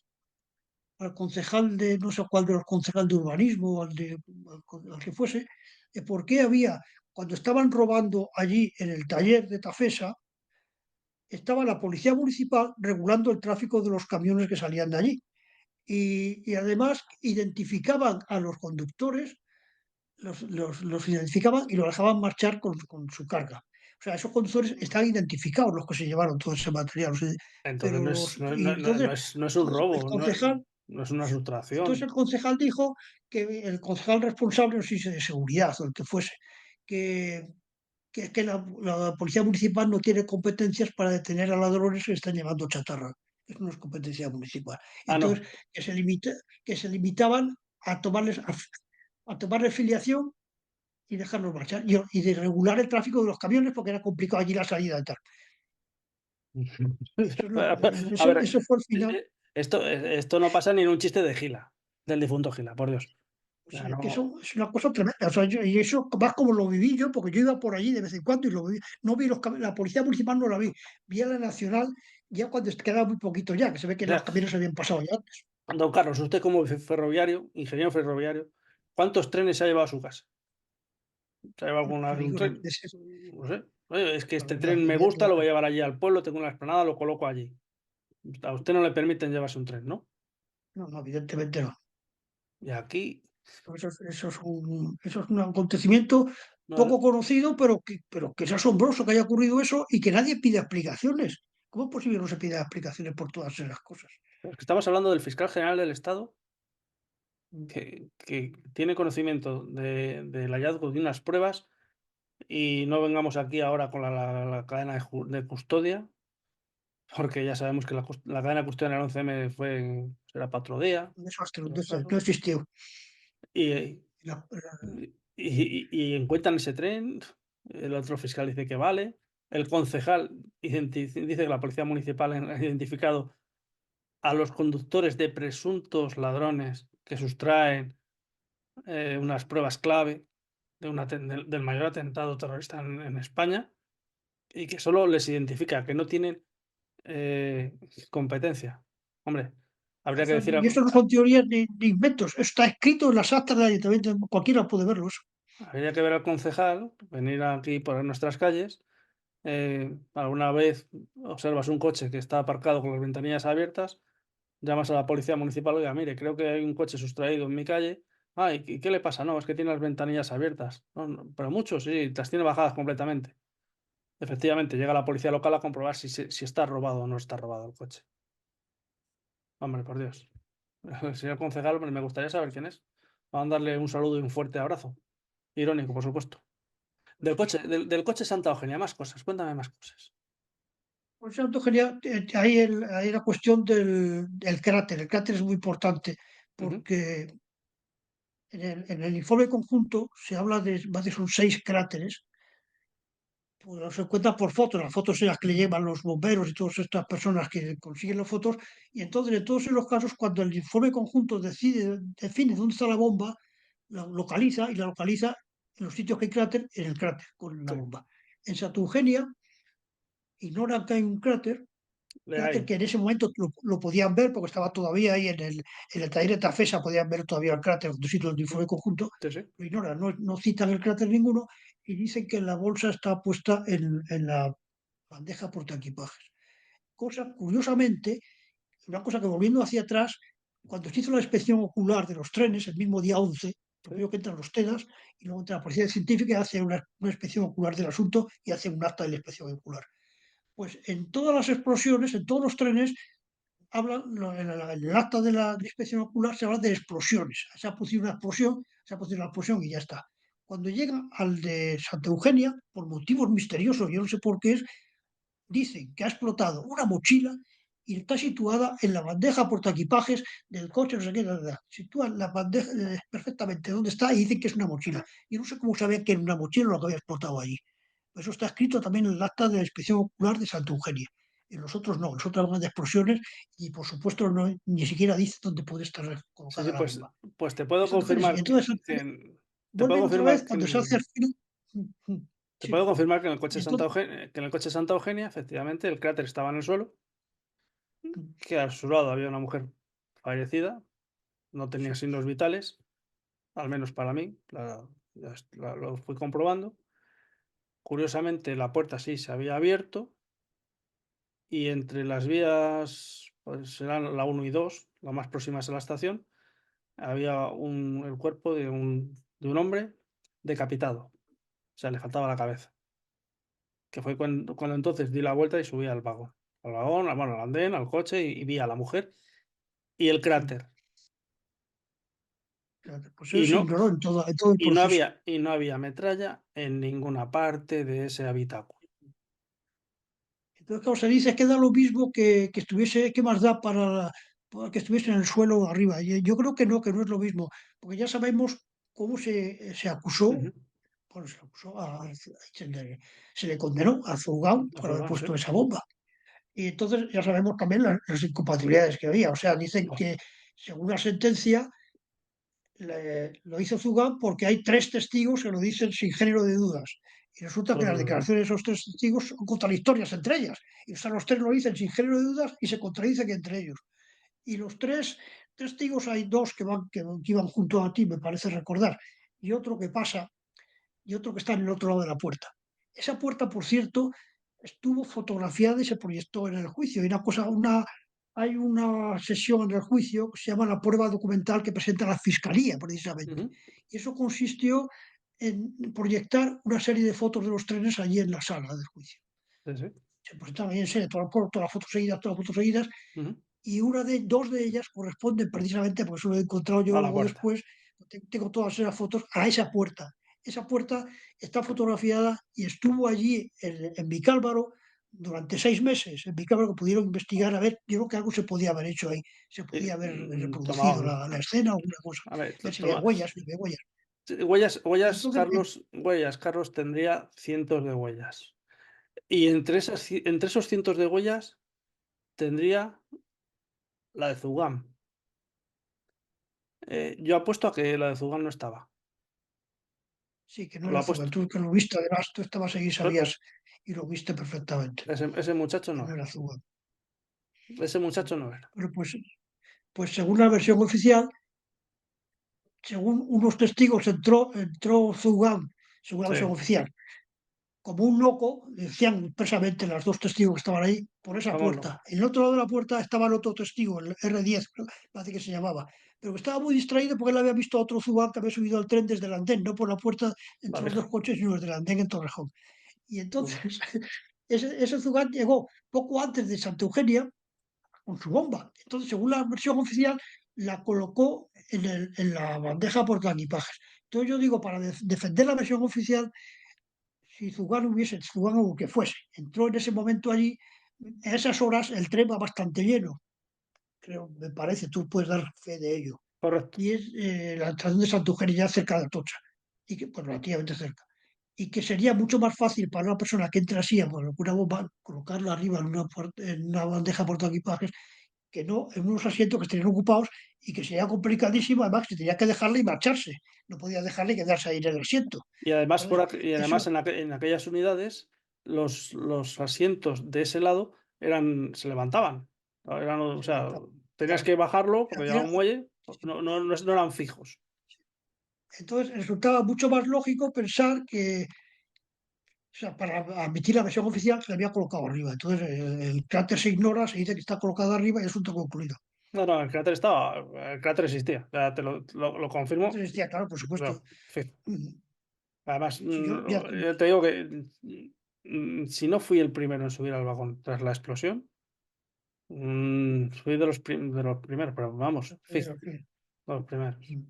al concejal de, no sé cuál de los concejales de urbanismo, al que fuese, de por qué había, cuando estaban robando allí en el taller de Tafesa, estaba la policía municipal regulando el tráfico de los camiones que salían de allí. Y además identificaban a los conductores, los identificaban y los dejaban marchar con su carga. O sea, esos conductores estaban identificados los que se llevaron todo ese material. O sea, Entonces pero no es, no, y no, no, entonces, no es un entonces el robo, concejal no es una entonces sustracción. el concejal dijo que el concejal responsable, no sé si de seguridad o el que fuese, que, que la policía municipal no tiene competencias para detener a ladrones que están llevando chatarra. Eso no es competencia municipal. Ah, Entonces, no. que se limitaban a tomarles filiación y dejarlos marchar. Y de regular el tráfico de los camiones porque era complicado allí la salida y tal. Eso, A ver, eso fue el final. esto no pasa ni en un chiste de Gila, del difunto Gila, por Dios. O O sea, sea, que no. eso es una cosa tremenda. O sea, y eso más como lo viví yo, porque yo iba por allí de vez en cuando y lo viví. No vi la policía municipal, no la vi. Vi a la nacional ya cuando quedaba muy poquito ya, que se ve que O los sea, camiones habían pasado ya antes. don Carlos, usted como ferroviario, ingeniero ferroviario, ¿cuántos trenes se ha llevado a su casa? ¿Se ha llevado alguna Yo vez un digo, tren? No sé. Oye, es que la este verdad, tren me gusta, lo voy evidentemente. a llevar allí al pueblo, tengo una explanada, lo coloco allí. A usted no le permiten llevarse un tren, ¿no? No, no, evidentemente no. Y aquí, Eso es un acontecimiento no, poco conocido, pero que es asombroso que haya ocurrido eso y que nadie pida explicaciones. ¿Cómo es posible que no se pida explicaciones por todas esas cosas? es que estamos hablando del fiscal general del Estado Mm. que tiene conocimiento del hallazgo de unas pruebas y no vengamos aquí ahora con la cadena de custodia, porque ya sabemos que la cadena de custodia en el 11M será para otro día, Un desastre, los no carros, existió. y La y encuentran ese tren, el otro fiscal dice que vale, el concejal dice que la policía municipal ha identificado a los conductores de presuntos ladrones que sustraen, unas pruebas clave del mayor atentado terrorista en España, y que solo les identifica, que no tienen, competencia. Hombre, habría que decir y eso no son teorías ni inventos, está escrito en las actas del ayuntamiento, cualquiera puede verlo eso. habría que ver al concejal venir aquí por nuestras calles. Alguna vez observas un coche que está aparcado con las ventanillas abiertas, llamas a la policía municipal: "Oiga, mire, creo que hay un coche sustraído en mi calle". "Ah, ¿y qué le pasa?". "No, es que tiene las ventanillas abiertas". "No, no, pero mucho". "Sí, las tiene bajadas completamente". Efectivamente, llega la policía local a comprobar si está robado o no está robado el coche. Hombre, por Dios. El señor concejal, hombre, me gustaría saber quién es. Vamos a mandarle un saludo y un fuerte abrazo. Irónico, por supuesto. Pues sí. Del coche Santa Eugenia, más cosas, cuéntame más cosas. Por tanto, hay la cuestión del cráter. El cráter es muy importante Ujú, porque en el informe conjunto se habla de más de son 6 cráteres. Pues se cuenta por fotos, las fotos son las que le llevan los bomberos y todas estas personas que consiguen las fotos. Y entonces, en todos los casos, cuando el informe conjunto define dónde está la bomba, la localiza y la localiza en los sitios que hay cráter, en el cráter con la sí, bomba. En Santa Eugenia ignoran que hay un le cráter hay. que en ese momento lo podían ver porque estaba todavía ahí en el taller de Tafesa, podían ver todavía el cráter, los sitios del Mm, informe conjunto, sí, sí. lo ignoran, no citan el cráter ninguno y dicen que la bolsa está puesta en la bandeja portaequipajes. Curiosamente, una cosa que volviendo hacia atrás, cuando se hizo la inspección ocular de los trenes, el mismo día 11, Sí, primero que entran los TEDAS y luego entra la policía científica y hace una inspección ocular del asunto y hace un acta de la inspección ocular. Pues en todas las explosiones, en todos los trenes, en el acta de la inspección ocular se habla de explosiones. Se ha producido una explosión y ya está. Cuando llega al de Santa Eugenia, por motivos misteriosos, yo no sé por qué dicen que ha explotado una mochila y está situada en la bandeja portaequipajes del coche, no sé qué, sitúan la bandeja perfectamente donde está y dicen que es una mochila. Yo no sé cómo sabían que era una mochila lo que había explotado allí. Eso está escrito también en el acta de la inspección ocular de Santa Eugenia. En los otros no, en los otros hablan de explosiones y por supuesto no, ni siquiera dice dónde puede estar sí, colocada sí, la bomba. pues te puedo En Santa Eugenia sí. confirmar Entonces te puedo vuelven otra confirmar vez que cuando se hace el film. te puedo Sí. confirmar que en el Y coche entonces, Que en el coche Santa Eugenia, efectivamente, el cráter estaba en el suelo, que a su lado había una mujer fallecida, no tenía sí, signos vitales, al menos para mí, lo fui comprobando. Curiosamente, la puerta sí se había abierto y entre las vías, pues eran la uno y 2, las más próximas a la estación, había el cuerpo de un hombre decapitado, o sea, le faltaba la cabeza, que fue cuando entonces di la vuelta y subí al vagón, bueno, al andén, al coche y vi a la mujer y el sí. cráter. Pues eso Y se no, ignoró en todo el proceso. y no había metralla en ninguna parte de ese habitáculo. Entonces, claro, se dice que da lo mismo que estuviese, ¿qué más da para que estuviese en el suelo arriba? Y yo creo que no es lo mismo, porque ya sabemos cómo se acusó, Ujú. bueno, se acusó se le condenó a Zurgán A por haber Zurbarán, sí. puesto esa bomba. Y entonces ya sabemos también las incompatibilidades que había. O sea, dicen Buah. que según la sentencia lo hizo Zugán porque hay 3 testigos que lo dicen sin género de dudas. Y resulta que las Pues, declaraciones de esos 3 testigos son contradictorias entre ellas. Y o sea, los 3 lo dicen sin género de dudas y se contradicen entre ellos. Y los 3 testigos hay 2 que iban junto a ti, me parece recordar, y otro que pasa, y otro que está en el otro lado de la puerta. Esa puerta, por cierto, estuvo fotografiada y se proyectó en el juicio. Hay una sesión en el juicio que se llama la prueba documental que presenta la Fiscalía, precisamente. ujú. Y eso consistió en proyectar una serie de fotos de los trenes allí en la sala del juicio. Sí, sí. Se presentaban ahí en serie todas las fotos seguidas, Ujú. y dos de ellas corresponden precisamente, porque eso lo he encontrado yo A la luego puerta. después, tengo todas esas fotos, a esa puerta. esa puerta está fotografiada y estuvo allí en Vicálvaro durante 6 meses. En Vicálvaro que pudieron investigar, a ver, yo creo que algo se podía haber hecho ahí, se podía haber reproducido Toma, la escena o alguna cosa, a ver, ver si había toma. huellas, si no había huellas. Sí, Y entonces, huellas, Carlos tendría cientos de huellas. Y entre esos cientos de huellas tendría la de Zugam. Yo apuesto a que la de Zugam no estaba. sí, que no Lo era Zugan, apuesto. tú que lo viste, además, tú estabas ahí, Pero sabías y lo viste perfectamente, ese muchacho que no no era. era Zugan. Ese muchacho no era. Pero pues según la versión oficial, según unos testigos entró Zugan, según la Sí, versión oficial, como un loco, decían expresamente las dos testigos que estaban ahí, por esa como puerta. loco. En el otro lado de la puerta estaba el otro testigo, el R10, parece que se llamaba, pero que estaba muy distraído porque él había visto a otro Zubán que había subido al tren desde el andén, no por la puerta La entre los dos Virgen. coches, sino desde el andén en Torrejón. Y Mm. entonces ese Zubán llegó poco antes de Santa Eugenia con su bomba. Entonces, según la versión oficial, la colocó en la bandeja portaequipajes. Entonces yo digo, para defender la versión oficial, si Zugán o que fuese, entró en ese momento allí, a esas horas el tren va bastante lleno, creo, me parece, tú puedes dar fe de ello. Correcto. Y es la estación de Santujería ya cerca de Atocha, y que, pues relativamente cerca. Y que sería mucho más fácil para una persona que entra así con una bomba, colocarla arriba en una bandeja portaequipajes, que no en unos asientos que estarían ocupados y que sería complicadísimo, además que tenía que dejarle y marcharse. No podía dejarle y quedarse ahí en el asiento. Y además, Entonces, y eso además en aquellas unidades, los asientos de ese lado se levantaban. O se sea, levantaba. tenías Claro, que bajarlo porque llevaba era- un muelle, no eran fijos. entonces resultaba mucho más lógico pensar que, o sea, para admitir la versión oficial se le había colocado arriba. Entonces el cráter se ignora, se dice que está colocado arriba y asunto concluido. No, el cráter existía, ya lo confirmo, Entonces decía, claro, por supuesto. pero fijo. mm, Además, Si yo ya, te digo que si no fui el primero en subir al vagón tras la explosión, fui de los primeros, pero vamos, fijo, pero que, de los primeros. mm,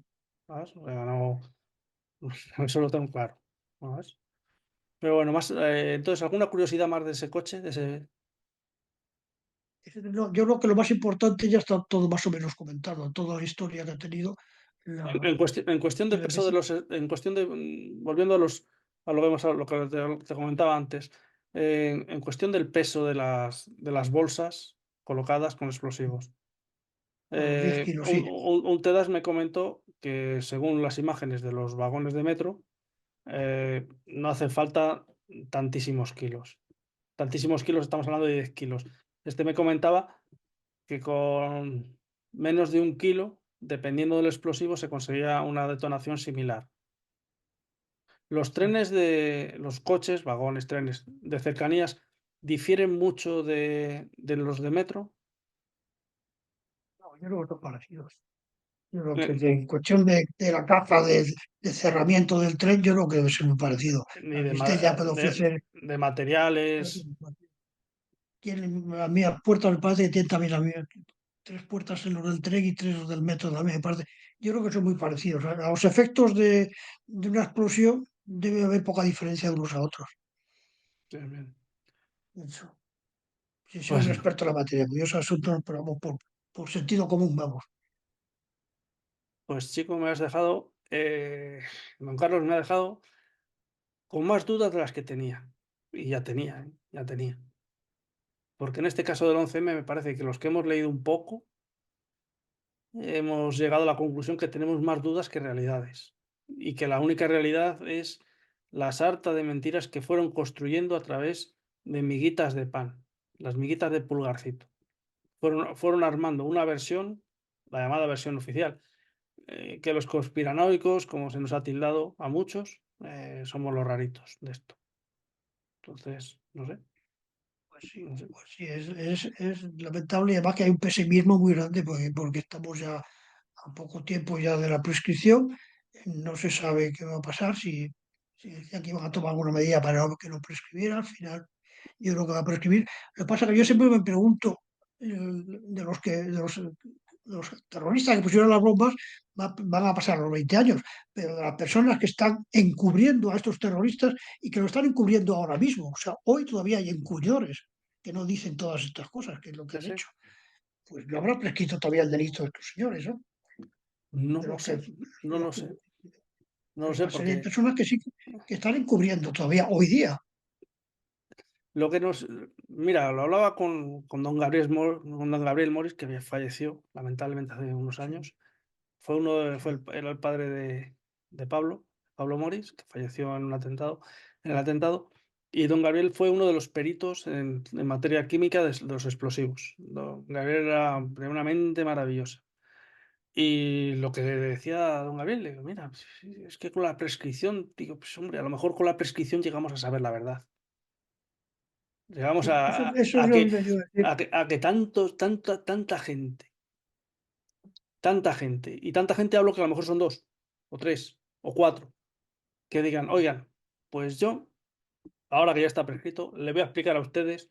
¿Sabes? O sea, no, eso lo tengo claro. ¿Sabes? Pero bueno, entonces, ¿alguna curiosidad más de ese coche? yo creo que lo más importante ya está todo más o menos comentado, toda la historia que ha tenido. La, En cuestión de el peso de MC, los, en cuestión de, volviendo a lo que lo que te comentaba antes, en cuestión del peso de las bolsas colocadas con explosivos. a los 10 kilos, sí. Un TEDAS me comentó que según las imágenes de los vagones de metro, no hace falta tantísimos kilos. Tantísimos kilos, estamos hablando de 10 kilos. Este me comentaba que con menos de un kilo, dependiendo del explosivo, se conseguía una detonación similar. Los coches, vagones, trenes de cercanías, difieren mucho de los de metro. No, yo creo que son parecidos. Yo creo que eh, en cuestión de la caja de cerramiento del tren, yo creo que debe ser muy parecido. ni La de, resistencia puede ofrecer. de materiales. Tienen a mí a puertas, me parece que tienen también tres puertas en los del tren y tres los del metro también, me parece. Yo creo que son muy parecidos. A los efectos de una explosión debe haber poca diferencia de unos a otros. Bien. Eso. Si soy Pues, un experto en la materia, pues yo esos asuntos, pero vamos, por sentido común, vamos. pues chico, me has dejado, don Carlos me ha dejado con más dudas de las que tenía. Y ya tenía, ya tenía. Porque en este caso del 11M me parece que los que hemos leído un poco, hemos llegado a la conclusión que tenemos más dudas que realidades. Y que la única realidad es la sarta de mentiras que fueron construyendo a través de miguitas de pan, las miguitas de pulgarcito. Fueron armando una versión, la llamada versión oficial, que los conspiranoicos, como se nos ha tildado a muchos, somos los raritos de esto. Entonces, no sé, no sé. Pues sí, es lamentable y además que hay un pesimismo muy grande porque estamos ya a poco tiempo ya de la prescripción, no se sabe qué va a pasar, si decían que iban a tomar alguna medida para que no prescribiera, al final yo creo que va a prescribir. Lo que pasa es que yo siempre me pregunto de los los terroristas que pusieron las bombas van a pasar los 20 años, pero de las personas que están encubriendo a estos terroristas y que lo están encubriendo ahora mismo, o sea, hoy todavía hay encubridores que no dicen todas estas cosas, que es lo que Sí, han sí. hecho. Pues no habrá prescrito todavía el delito de estos señores, ¿no? No De lo los que, sé, no los lo que sé, no lo hay sé una serie de porque personas que sí que están encubriendo todavía hoy día. lo que nos... Mira, lo hablaba con con don Gabriel Moris, que falleció lamentablemente hace unos Sí, años. sí. Era el padre de Pablo Moris, que falleció en el atentado. Y don Gabriel fue uno de los peritos en materia química de los explosivos. Don Gabriel era de una mente maravillosa. Y lo que decía don Gabriel, le digo, mira, pues, sí, es que con la prescripción, digo, pues hombre, a lo mejor con la prescripción llegamos a saber la verdad. Llegamos Sí, eso es lo que yo decir. a que tanta gente, y tanta gente hablo que a lo mejor son 2, o 3, o 4, que digan: "Oigan, pues yo, ahora que ya está prescrito, le voy a explicar a ustedes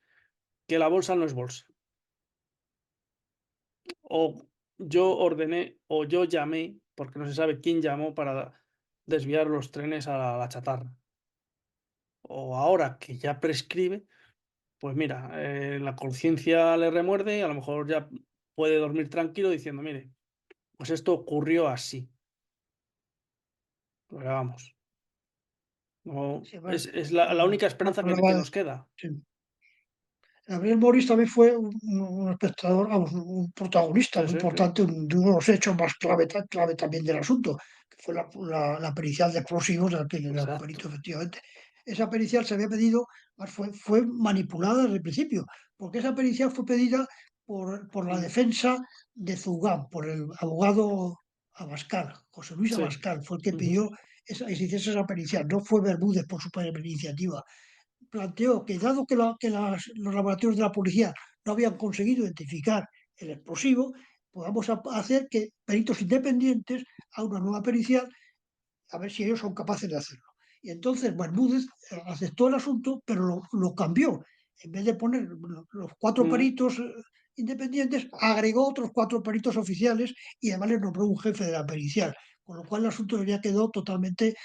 que la bolsa no es bolsa". O yo ordené, o yo llamé, porque no se sabe quién llamó para desviar los trenes a la chatarra. O ahora que ya prescribe, pues mira, la conciencia le remuerde y a lo mejor ya puede dormir tranquilo diciendo: "Mire, pues esto ocurrió así". Pues vamos, no Sí, bueno, es la única esperanza que hablaba de, nos queda. sí. Gabriel Moris también fue un espectador, vamos, un protagonista Sí, muy sí, sí, importante, de uno de los hechos más clave también del asunto, que fue la pericial de explosivos, de la que era perito exacto. efectivamente. Esa pericial se había pedido, fue manipulada desde el principio, porque esa pericial fue pedida por la Mm, defensa de Zugán, por el abogado Abascal, José Luis sí, Abascal, fue el que ujú, pidió que se hiciese esa pericial, no fue Bermúdez por su propia iniciativa. Planteó que dado que, los laboratorios de la policía no habían conseguido identificar el explosivo, podamos hacer que peritos independientes hagan una nueva pericial a ver si ellos son capaces de hacerlo. Y entonces Bermúdez aceptó el asunto, pero lo cambió. En vez de poner los cuatro mm, peritos independientes, agregó otros cuatro peritos oficiales y además le nombró un jefe de la pericial. Con lo cual el asunto ya quedó totalmente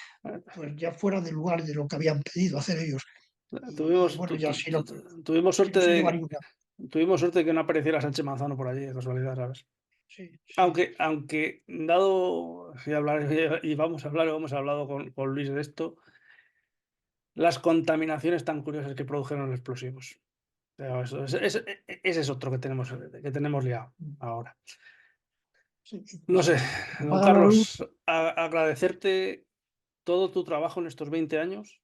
pues ya fuera de lugar de lo que habían pedido hacer ellos. Y tuvimos bueno, tu ya tu sí tu no, tuvimos sí no suerte se lleva a de ninguna. que no apareciera Sánchez Manzano por allí de casualidad, ¿sabes? Sí, sí. Aunque dado y hablar y vamos a hablado con Luis de esto, las contaminaciones tan curiosas que produjeron los explosivos. Pero eso ese es otro que tenemos liado Mm, ahora. sí, No sé, se don apaga la Carlos, luz, agradecerte todo tu trabajo en estos 20 años,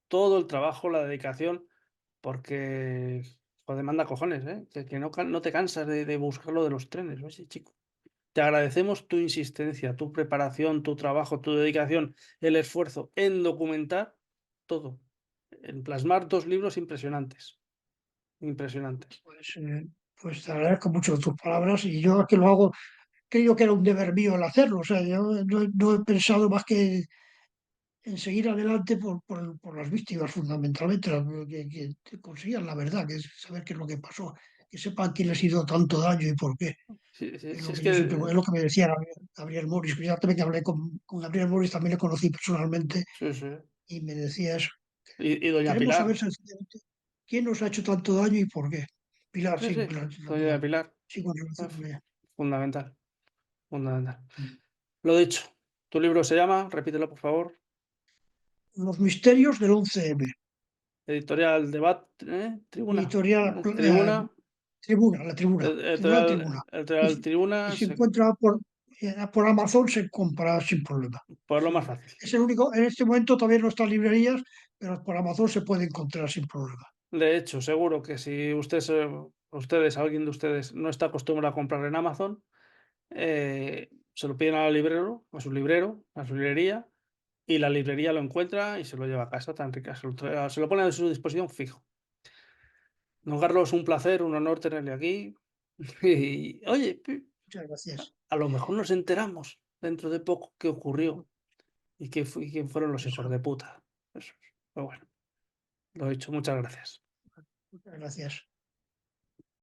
todo el trabajo, la dedicación, porque, joder, manda cojones, ¿eh? Que no te cansas de buscar lo de los trenes, oye, chico. Te agradecemos tu insistencia, tu preparación, tu trabajo, tu dedicación, el esfuerzo en documentar todo, en plasmar 2 libros impresionantes, impresionantes. pues, pues te agradezco mucho tus palabras y yo es que lo hago, creo que era un deber mío el hacerlo, o sea, yo no he pensado más que en seguir adelante por las víctimas fundamentalmente, que consigan la verdad, que es saber qué es lo que pasó, que sepan quién les hizo tanto daño y por qué. Sí, sí, Es sí, lo es que yo siempre, que es lo que me decía Gabriel Moris, que ya también que hablé con Gabriel Moris, también le conocí personalmente sí, sí. y me decía eso. Y doña Queremos saber Pilar. sencillamente quién nos ha hecho tanto daño y por qué. Pilar, Sí, sí, sí, Pilar, la doña Pilar. Pilar. Sí, con relación Es con ella. fundamental, fundamental. Mm. Lo dicho, tu libro se llama, repítelo, por favor, Los misterios del 11M. Editorial Debate, Editorial Tribuna, Tribuna, la Tribuna. Editorial Tribuna. Editorial Y Tribuna, se encuentra por Amazon, se compra sin problema. pues lo más fácil. Es el único, en este momento todavía no está en librerías, pero por Amazon se puede encontrar sin problema. De hecho, seguro que si alguien de ustedes no está acostumbrado a comprar en Amazon, se lo piden al librero, a su librería, y la librería lo encuentra y se lo lleva a casa tan rica, se lo pone a su disposición fijo. Don Carlos, un placer, un honor tenerle aquí. Y oye, Muchas gracias. a lo mejor nos enteramos dentro de poco qué ocurrió y quién fueron los hijos Eso, de puta. Eso es. Pero bueno, lo he dicho, muchas gracias. muchas gracias.